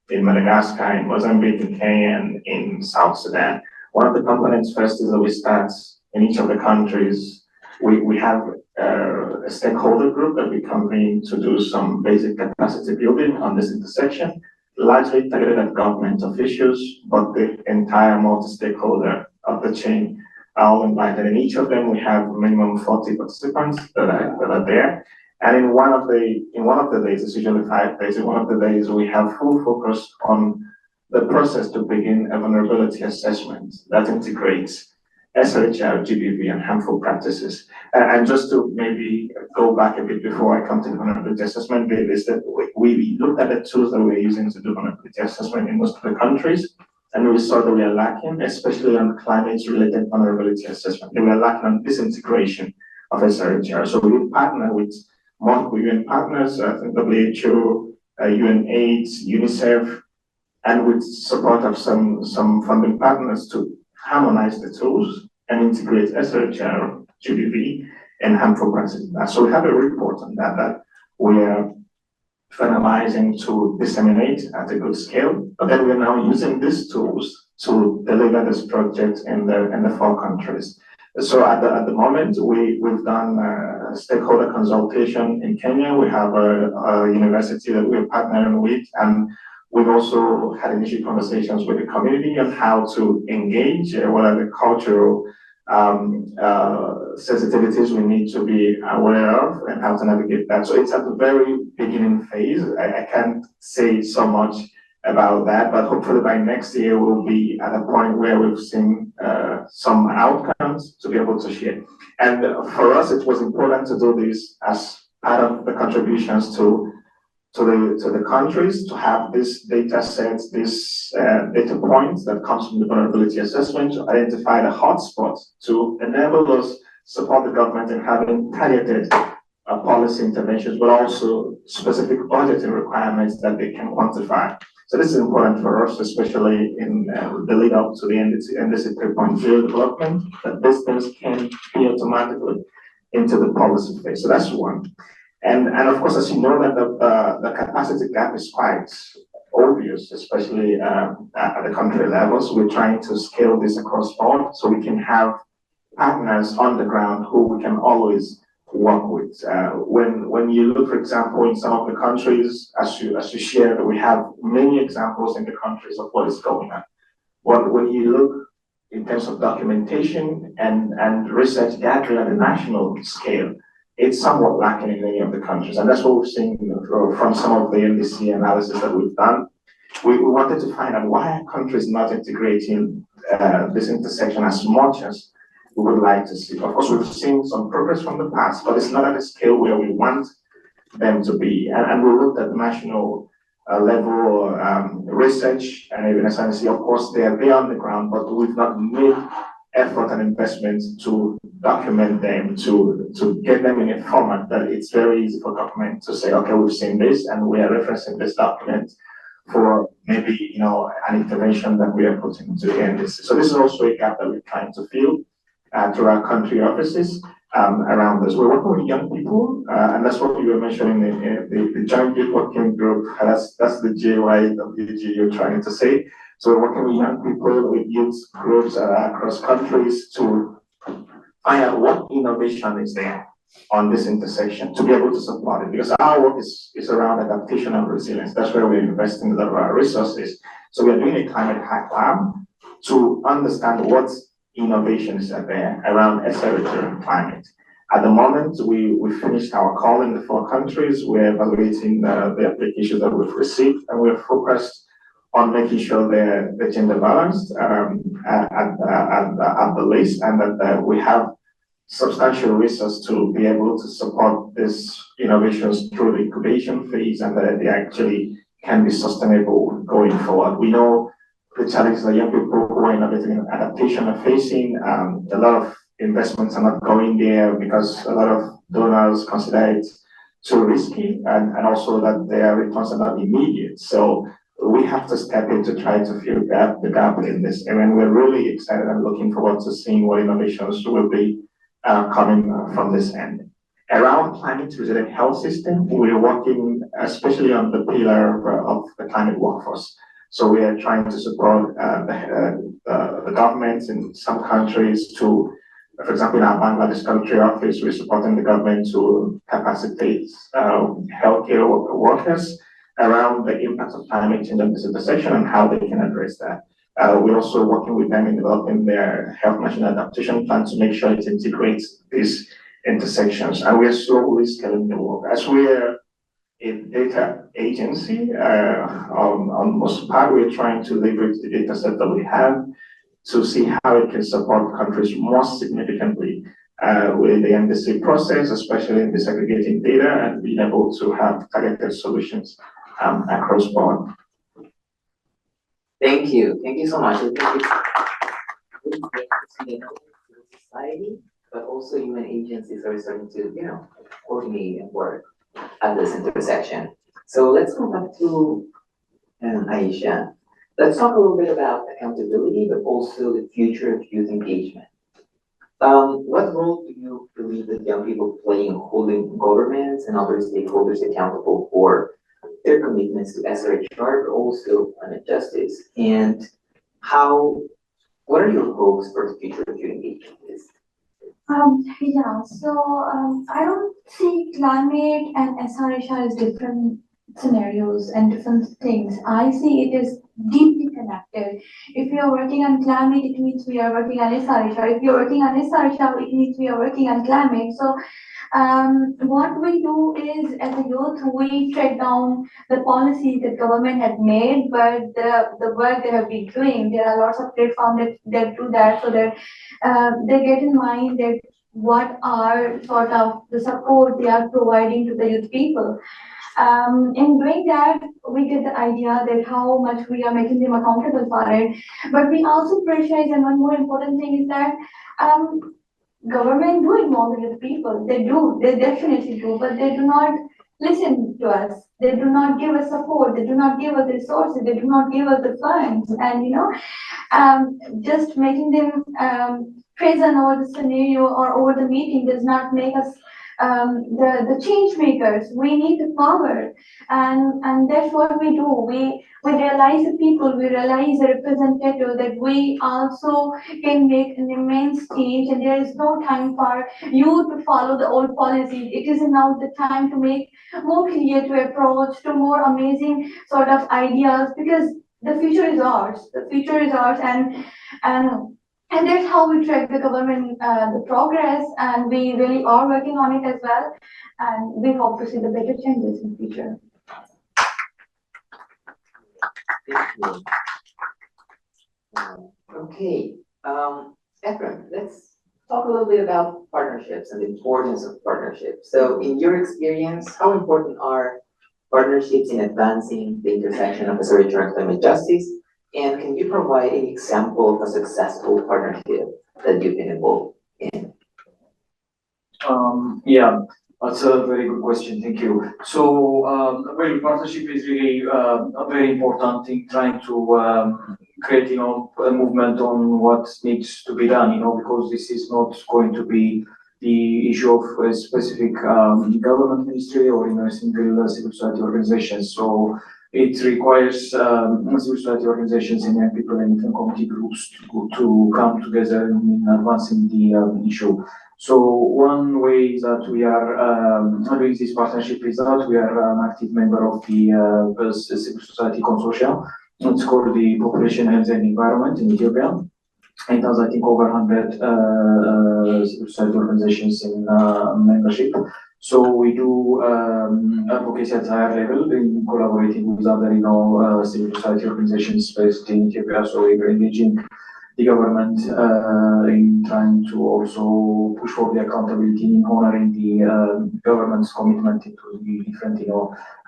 Madagascar, in Mozambique, in Kenya, and in South Sudan. One of the components first is that we start in each of the countries. We have a stakeholder group that we convene to do some basic capacity building on this intersection, largely targeted at government officials, but the entire multi-stakeholder of the chain are all invited. In each of them, we have minimum 40 participants that are there. And in one of the days, it's usually 5 days, in one of the days, we have full focus on the process to begin a vulnerability assessment that integrates SRHR, GBV, and harmful practices. And just to maybe go back a bit before I come to the vulnerability assessment bit, is that we looked at the tools that we're using to do vulnerability assessment in most of the countries, and we saw that we are lacking, especially on climate-related vulnerability assessment. They were lacking on this integration of SRHR. So we partner with multiple UN partners, I think WHO, UNAIDS, UNICEF, and with support of some funding partners to harmonize the tools and integrate SRHR, GBV, and harmful practices. So we have a report on that we are finalizing to disseminate at a good scale, but then we're now using these tools to deliver this project in the 4 countries. So at the moment, we've done a stakeholder consultation in Kenya. We have a university that we're partnering with, and we've also had initial conversations with the community on how to engage, what are the cultural sensitivities we need to be aware of, and how to navigate that. So it's at the very beginning phase. I can't say so much about that, but hopefully by next year we'll be at a point where we've seen some outcomes to be able to share. And for us, it was important to do this as part of the contributions to the countries, to have this data sets, this data points that comes from the vulnerability assessment, to identify the hotspots, to enable us support the government in having targeted policy interventions, but also specific budgeting requirements that they can quantify. So this is important for us, especially in the lead up to the NDC 3.0 development, that these things can be automatically into the policy phase. So that's one. And of course, as you know, that the capacity gap is quite obvious, especially at the country level. So we're trying to scale this across board so we can have partners on the ground who we can always work with. When you look, for example, in some of the countries, as you shared, we have many examples in the countries of what is going on. But when you look in terms of documentation and research gathering at the national scale, it's somewhat lacking in many of the countries. And that's what we've seen from some of the NDC analysis that we've done. We wanted to find out why are countries not integrating this intersection as much as we would like to see. Of course, we've seen some progress from the past, but it's not at the scale where we want them to be. And we looked at national level research and even SNC. Of course, they are there on the ground, but we've not made effort and investment to document them, to get them in a format that it's very easy for government to say, okay, we've seen this and we are referencing this document for maybe, an intervention that we are putting into the NDC. So this is also a gap that we're trying to fill through our country offices around this. We're working with young people, and that's what you were mentioning, the Joint Youth Working Group. That's the JYWG you're trying to say. So we're working with young people, with youth groups across countries to find out what innovation is there on this intersection to be able to support it. Because our work is around adaptation and resilience. That's where we're investing a lot of our resources. So we're doing a climate hack lab to understand what innovations are there around SRHR and climate. At the moment, we finished our call in the 4 countries. We're evaluating the applications that we've received, and we're focused on making sure they're gender balanced at the least, and that we have substantial resources to be able to support these innovations through the incubation phase, and that they actually can be sustainable going forward. We know the challenges that young people who are innovating in adaptation are facing. A lot of investments are not going there because a lot of donors consider it too risky, and also that their returns are not immediate. So we have to step in to try to fill the gap in this. And we're really excited and looking forward to seeing what innovations will be coming from this end. Around climate resilient health system, we're working especially on the pillar of the climate workforce. So we are trying to support the governments in some countries to, for example, in our Bangladesh country office, we're supporting the government to capacitate healthcare workers around the impact of climate change at this intersection and how they can address that. We're also working with them in developing their health national adaptation plan to make sure it integrates these intersections. And we're slowly scaling the work. As we're a data agency, on most part, we're trying to leverage the data set that we have to see how it can support countries more significantly with the MDC process, especially in disaggregating data and being able to have targeted solutions across board. Thank you. Thank you so much. I think it's great to see that civil society, but also UN agencies are starting to, coordinate and work at this intersection. So let's go back to Aisha. Let's talk a little bit about accountability, but also the future of youth engagement. What role do you believe that young people play in holding governments and other stakeholders accountable for their commitments to Srhr, but also climate justice? And what are your hopes for the future of youth engagement? I don't see climate and Srhr as different scenarios and different things. I see it as deeply connected. If we are working on climate, it means we are working on Srhr. If we are working on Srhr, it means we are working on climate. So what we do is, as a youth, we track down the policies that government had made, but the work they have been doing, there are lots of platforms that do that, so that they get in mind that what are sort of the support they are providing to the youth people. In doing that, we get the idea that how much we are making them accountable for it. But we also pressurize, and one more important thing is that government do involve the youth people. They definitely do, but they do not listen to us. They do not give us support. They do not give us resources. They do not give us the funds. And just making them present over the scenario or over the meeting does not make us the change makers. We need the power, and that's what we do. We realize the people, we realize the representative, that we also can make an immense change, and there is no time for you to follow the old policies. It is now the time to make more creative approach to more amazing sort of ideas, because the future is ours. The future is ours, and that's how we track the government, the progress, and we really are working on it as well. And we hope to see the better changes in the future. Thank you. Okay, Ephraim, let's talk a little bit about partnerships and the importance of partnerships. So in your experience, how important are partnerships in advancing the intersection of Srhr and climate justice? And can you provide an example of a successful partnership that you've been involved in? Yeah, that's a very good question. Thank you. So, well, partnership is really a very important thing, trying to create, a movement on what needs to be done, because this is not going to be the issue of a specific government ministry or a single civil society organization. So it requires civil society organizations and young people and different community groups to come together in advancing the issue. So one way that we are doing this partnership is that we are an active member of the civil society consortium. It's called the Population Health and Environment in Ethiopia. It has, I think, over 100 civil society organizations in membership. So we do advocacy at higher level in collaborating with other, civil society organizations based in Ethiopia. So we're engaging the government in trying to also push for the accountability in honoring the government's commitment to the different,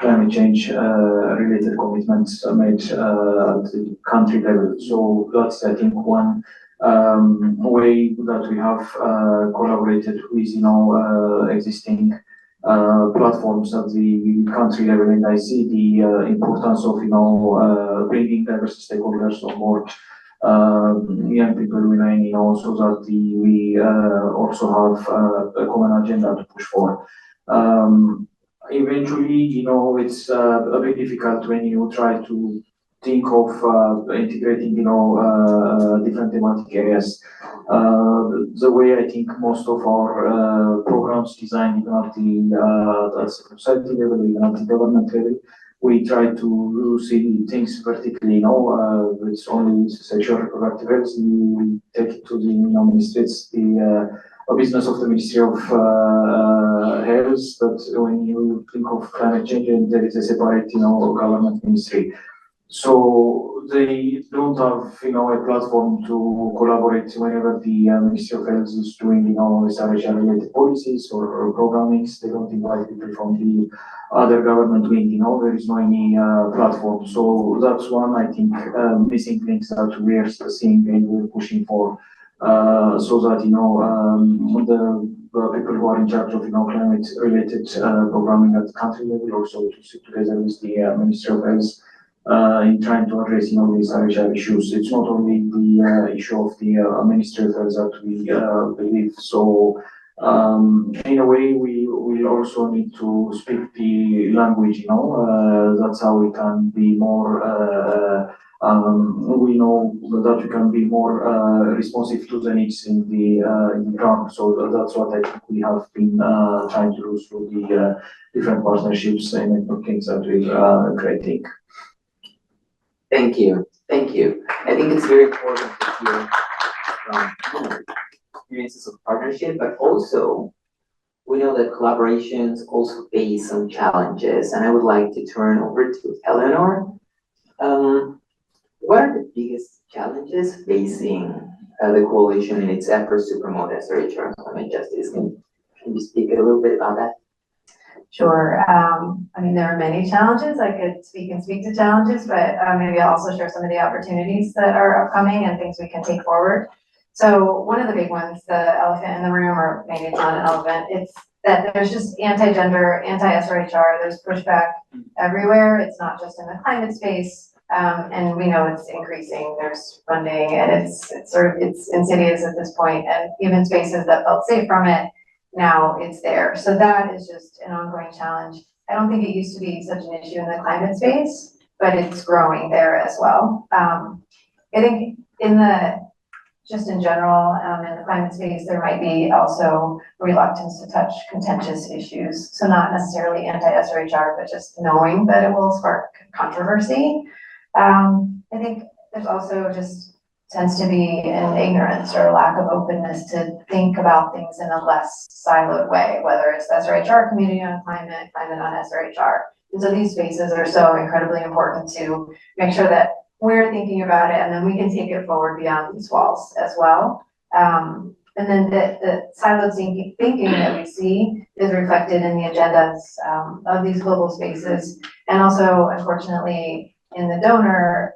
climate change related commitments made at the country level. So that's, I think, one way that we have collaborated with, existing platforms at the country level, and I see the importance of, bringing diverse stakeholders on board. Young people remain, so that we also have a common agenda to push for. Eventually, it's a bit difficult when you try to think of integrating, different thematic areas. The way I think most of our programs designed, even at the society level, even at the government level, we try to see things vertically, it's only sexual reproductive health, we take it to the ministry, it's the a business of the Ministry of Health, but when you think of climate change, there is a separate, government ministry. So they don't have, a platform to collaborate whenever the Ministry of Health is doing, Srhr related policies or programmings. They don't invite people from the other government wing, there is no any platform. So that's one, I think, missing links that we are seeing and we're pushing for, so that, the people who are in charge of, climate related programming at the country level also to sit together with the Ministry of Health in trying to address, these Srhr issues. It's not only the issue of the Ministry of Health that we believe. So in a way, we also need to speak the language. That's how we can be more. We know that we can be more responsive to the needs in the ground. So that's what I think we have been trying to do through the different partnerships and networkings that we're creating. Thank you. Thank you. I think it's very important to hear from experiences of partnership, but also we know that collaborations also face some challenges, and I would like to turn over to Eleanor. What are the biggest challenges facing the coalition in its efforts to promote Srhr and climate justice? Can you speak a little bit about that? Sure. I mean, there are many challenges. I could speak to challenges, but maybe I'll also share some of the opportunities that are upcoming and things we can take forward. So one of the big ones, the elephant in the room, or maybe it's not an elephant, it's that there's just anti-gender, anti-Srhr, there's pushback everywhere. It's not just in the climate space. And we know it's increasing, there's funding, and it's insidious at this point, and even spaces that felt safe from it, now it's there. So that is just an ongoing challenge. I don't think it used to be such an issue in the climate space, but it's growing there as well. I think just in general, in the climate space, there might be also reluctance to touch contentious issues. So not necessarily anti-Srhr, but just knowing that it will spark controversy. I think there's also just tends to be an ignorance or lack of openness to think about things in a less siloed way, whether it's the Srhr community on climate, climate on Srhr. And so these spaces are so incredibly important to make sure that we're thinking about it, and then we can take it forward beyond these walls as well. And then the siloed thinking that we see is reflected in the agendas of these global spaces, and also, unfortunately, in the donor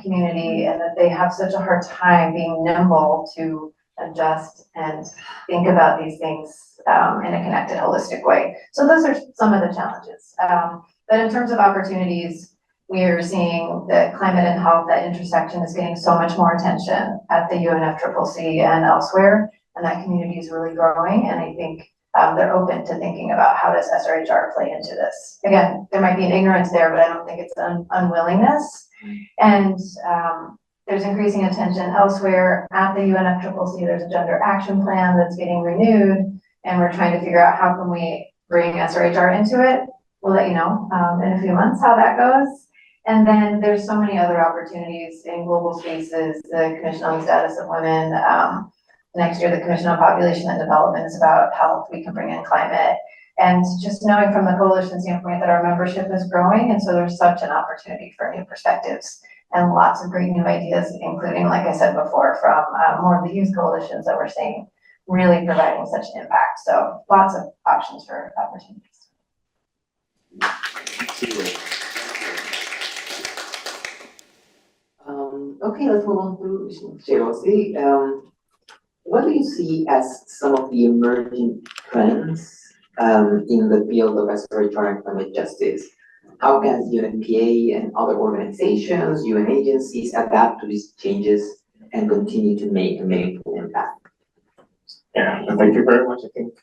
community, and that they have such a hard time being nimble to adjust and think about these things in a connected, holistic way. So those are some of the challenges. But in terms of opportunities, we are seeing that climate and health, that intersection is getting so much more attention at the UNFCCC and elsewhere, and that community is really growing. And I think they're open to thinking about how does Srhr play into this. Again, there might be an ignorance there, but I don't think it's an unwillingness. And there's increasing attention elsewhere at the UNFCCC. There's a gender action plan that's getting renewed, and we're trying to figure out how can we bring Srhr into it. We'll let you know in a few months how that goes. And then there's so many other opportunities in global spaces, the Commission on the Status of Women. Next year, the Commission on Population and Development is about health. We can bring in climate. And just knowing from the coalition standpoint that our membership is growing, and so there's such an opportunity for new perspectives and lots of great new ideas, including, like I said before, from more of the youth coalitions that we're seeing really providing such an impact. So lots of options for opportunities. Okay, let's move on to Chelsea. What do you see as some of the emerging trends in the field of Srhr and climate justice? How can UNFPA and other organizations, UN agencies adapt to these changes and continue to make a meaningful impact? Yeah, thank you very much. I think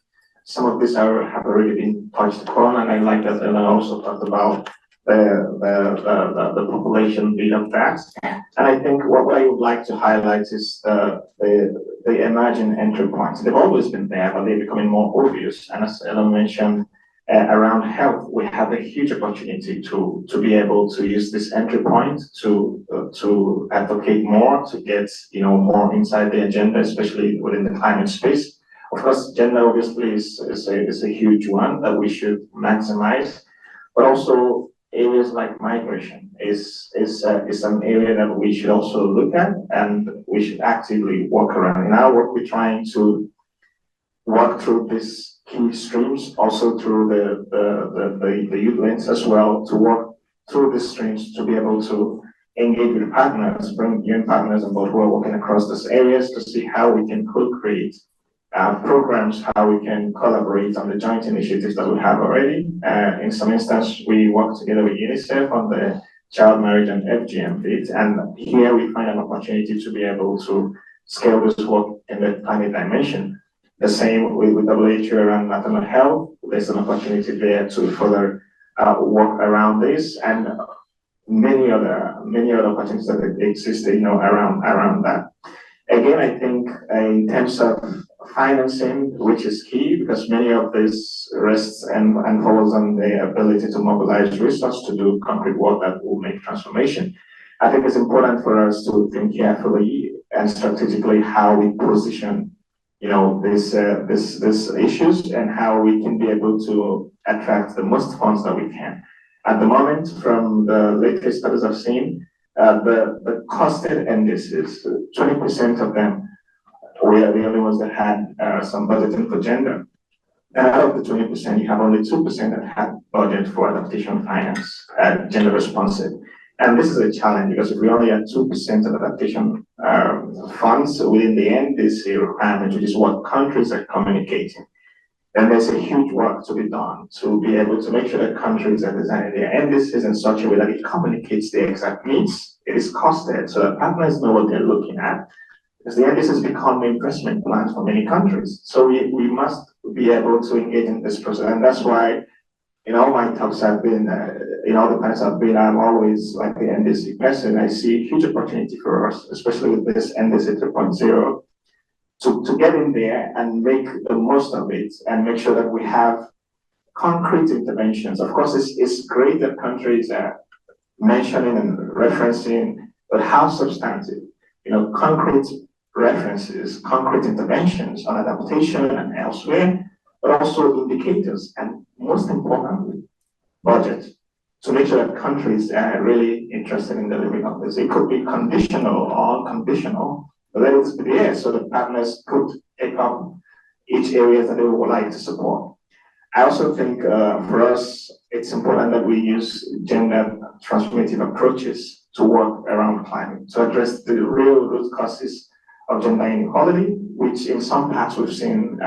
some of this have already been touched upon, and I like that Ella also talked about the population bit of that. And I think what I would like to highlight is the emerging entry points. They've always been there, but they're becoming more obvious. And as Ellen mentioned, around health, we have a huge opportunity to be able to use this entry point to advocate more, to get more inside the agenda, especially within the climate space. Of course, gender obviously is a huge one that we should maximize, but also areas like migration is an area that we should also look at, and we should actively work around. In our work, we're trying to work through these key streams, also through the youth lens as well, to work through these streams to be able to engage with partners, bring young partners on board who are working across these areas to see how we can co-create programs, how we can collaborate on the joint initiatives that we have already. In some instance, we work together with UNICEF on the child marriage and FGM bit, and here we find an opportunity to be able to scale this work in the climate dimension. The same with WHO around maternal health. There's an opportunity there to further work around this, and many other opportunities that exist, around that. Again, I think in terms of financing, which is key, because many of this rests and falls on the ability to mobilize resources to do concrete work that will make transformation. I think it's important for us to think carefully and strategically how we position, these issues, and how we can be able to attract the most funds that we can. At the moment, from the latest studies I've seen, the costed indices, 20% of them were the only ones that had some budgeting for gender. And out of the 20%, you have only 2% that had budget for adaptation finance, gender responsive. And this is a challenge, because if we only had 2% of adaptation funds within the NDC requirement, which is what countries are communicating, then there's a huge work to be done to be able to make sure that countries are designing their NDCs in such a way that it communicates the exact needs. It is costed, so that partners know what they're looking at. Because the NDCs become investment plans for many countries. So we must be able to engage in this process. And that's why in all my talks I've been, in all the panels I've been, I'm always like the NDC person. I see a huge opportunity for us, especially with this NDC 3.0, to get in there and make the most of it and make sure that we have concrete interventions. Of course, it's great that countries are mentioning and referencing, but how substantive? Concrete references, concrete interventions on adaptation and elsewhere, but also indicators, and most importantly, budget, to make sure that countries are really interested in delivering on this. It could be conditional or unconditional, but let it be there so that partners could take up each area that they would like to support. I also think for us, it's important that we use gender transformative approaches to work around climate, to address the real root causes of gender inequality, which in some parts we've seen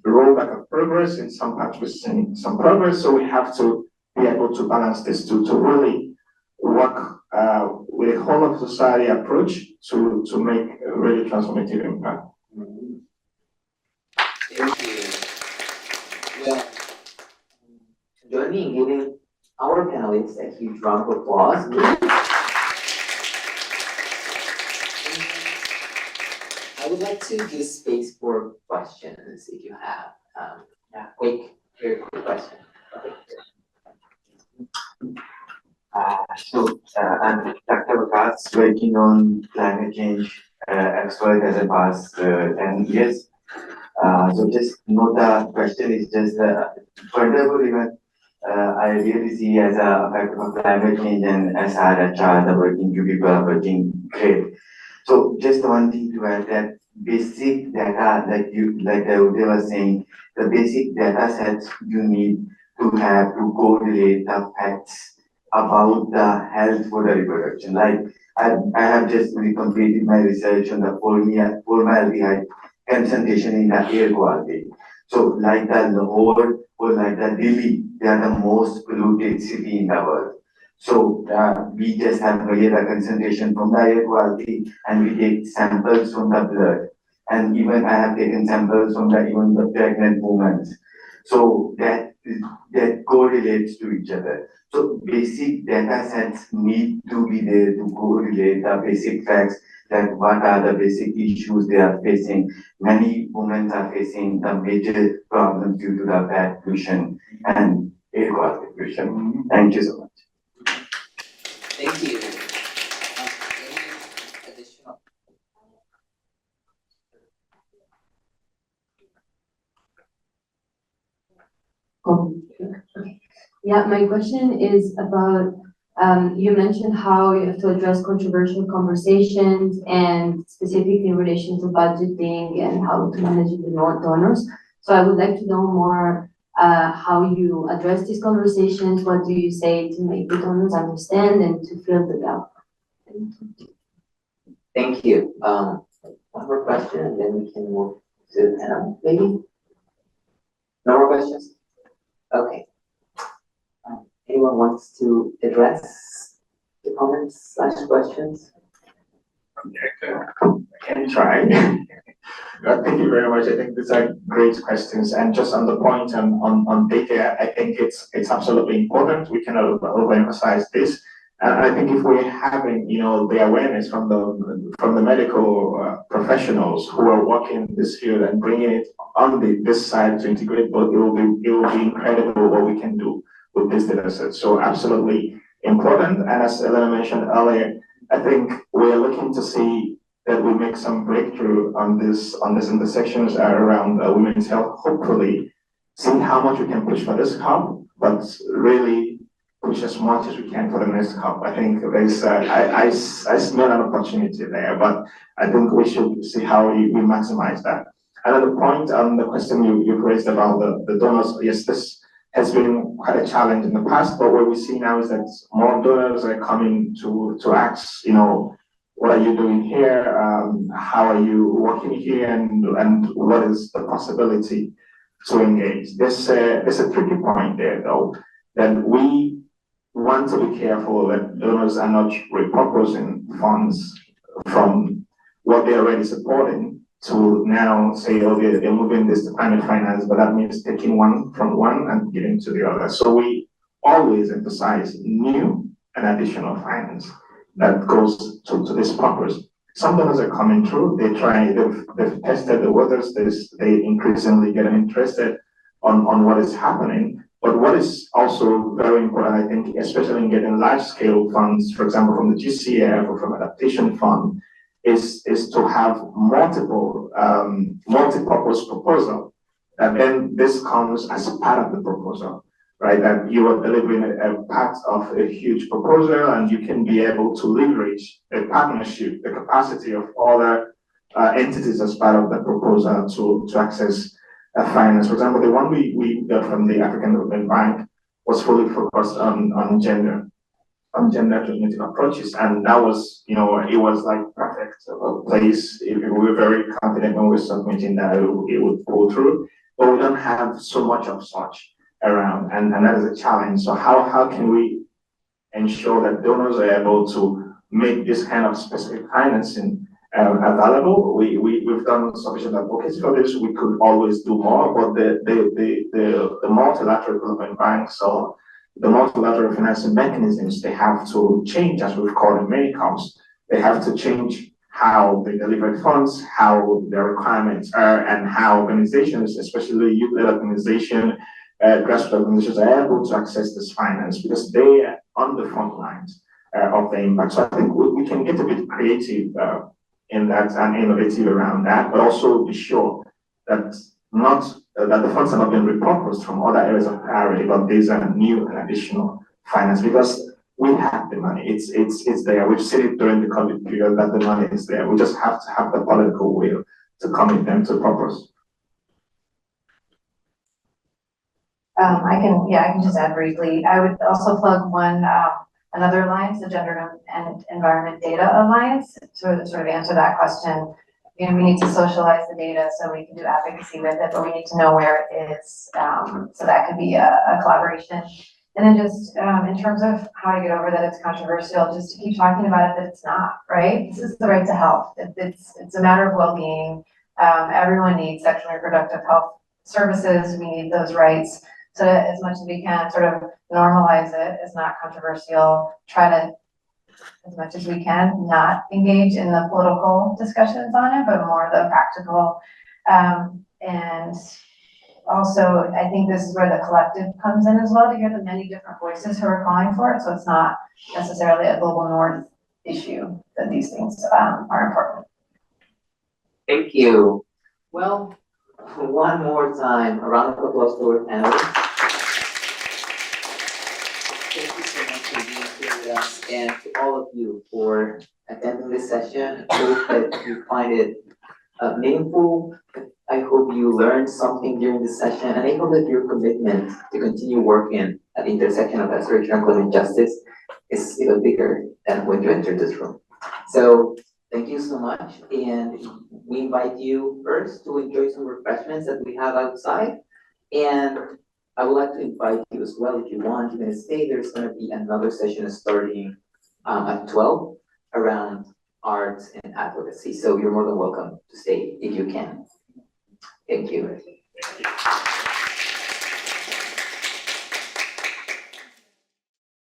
rollback of progress, in some parts we've seen some progress. So we have to be able to balance this to really work with a whole of society approach to make a really transformative impact. Thank you. Well, join me in giving our panelists a huge round of applause. I would like to give space for questions if you have. Very quick question. I'm Dr. Vikas, working on climate change expert as a past 10 years. So just note the question is just wonderful even I really see as a effect of climate change and Srhr, the working two people are working great. So just one thing to add, that basic data, like they were saying, the basic data sets you need to have to correlate the facts about the health for the reproduction. Like I have just completed my research on the formaldehyde concentration in the air quality. So like the Lahore or like the Delhi, they are the most polluted city in the world. So we just have measured the concentration from the air quality, and we take samples from the blood. And even I have taken samples from even the pregnant women. So that that correlates to each other. So basic data sets need to be there to correlate the basic facts, that what are the basic issues they are facing. Many women are facing the major problems due to the bad nutrition and air quality nutrition. Thank you so much. Thank you. Any additional? Yeah, my question is about, you mentioned how you have to address controversial conversations and specifically in relation to budgeting and how to manage the donors. So I would like to know more, how you address these conversations. What do you say to make the donors understand and to fill the gap? Thank you. One more question, and then we can move to the panel, maybe? No more questions? Okay. Anyone wants to address the comments / questions? I can try. Thank you very much. I think these are great questions. And just on the point on data, I think it's absolutely important. We cannot overemphasize this. And I think if we're having, the awareness from the medical professionals who are working in this field and bringing it on this side to integrate, but it will be incredible what we can do with this data set. So absolutely important. And as Elena mentioned earlier, I think we're looking to see that we make some breakthrough on this intersections around women's health. Hopefully, see how much we can push for this COP, but really push as much as we can for the next COP. I think there's I smell an opportunity there, but I think we should see how we maximize that. Another point on the question you've raised about the donors. Yes, this has been quite a challenge in the past, but what we see now is that more donors are coming to ask, what are you doing here? How are you working here? And what is the possibility to engage? There's a tricky point there, though, that we want to be careful that donors are not repurposing funds from what they're already supporting to now say, okay, they're moving this to climate finance, but that means taking one from one and giving to the other. So we always emphasize new and additional finance that goes to this purpose. Some donors are coming through, they've tested the waters, they increasingly get interested on what is happening. But what is also very important, I think, especially in getting large scale funds, for example, from the GCF or from Adaptation Fund, is to have multi-purpose proposal. And then this comes as part of the proposal, right? That you are delivering a part of a huge proposal and you can be able to leverage a partnership, the capacity of other entities as part of the proposal to access finance. For example, the one we got from the African Development Bank was fully focused on gender transformative approaches, and that was, it was like perfect place. We were very confident when we were submitting that it would go through, but we don't have so much of such around, and that is a challenge. So how can we ensure that donors are able to make this kind of specific financing available? We've done sufficient advocacy for this. We could always do more, but the multilateral development banks or the multilateral financing mechanisms, they have to change, as we've called in many COPs. They have to change how they deliver funds, how their requirements are, and how organizations, especially youth-led organizations, grassroots organizations, are able to access this finance because they are on the front lines of the impact. So I think we can get a bit creative in that and innovative around that, but also be sure that that the funds are not being repurposed from other areas of priority, but these are new and additional finance because we have the money. It's there. We've seen it during the COVID period that the money is there. We just have to have the political will to commit them to purpose. I can just add briefly. I would also plug another alliance, the Gender and Environment Data Alliance, to sort of answer that question. We need to socialize the data so we can do advocacy with it, but we need to know where it is. So that could be a collaboration. And then just in terms of how to get over that it's controversial, just to keep talking about it that it's not, right? This is the right to health. It's a matter of well-being. Everyone needs sexual and reproductive health services. We need those rights. So as much as we can, sort of normalize it, it's not controversial, try to, as much as we can, not engage in the political discussions on it, but more the practical. And also, I think this is where the collective comes in as well, to hear the many different voices who are calling for it, so it's not necessarily a global north issue, that these things are important. Thank you. Well, one more time, a round of applause for our panelists. Thank you so much for being here with us, and to all of you for attending this session. I hope that you find it meaningful. I hope you learned something during this session, and I hope that your commitment to continue working at the intersection of restoration and climate justice is even bigger than when you entered this room. So thank you so much, and we invite you first to enjoy some refreshments that we have outside, and I would like to invite you as well, if you want, you're gonna stay, there's gonna be another session starting at 12 around arts and advocacy. So you're more than welcome to stay if you can. Thank you.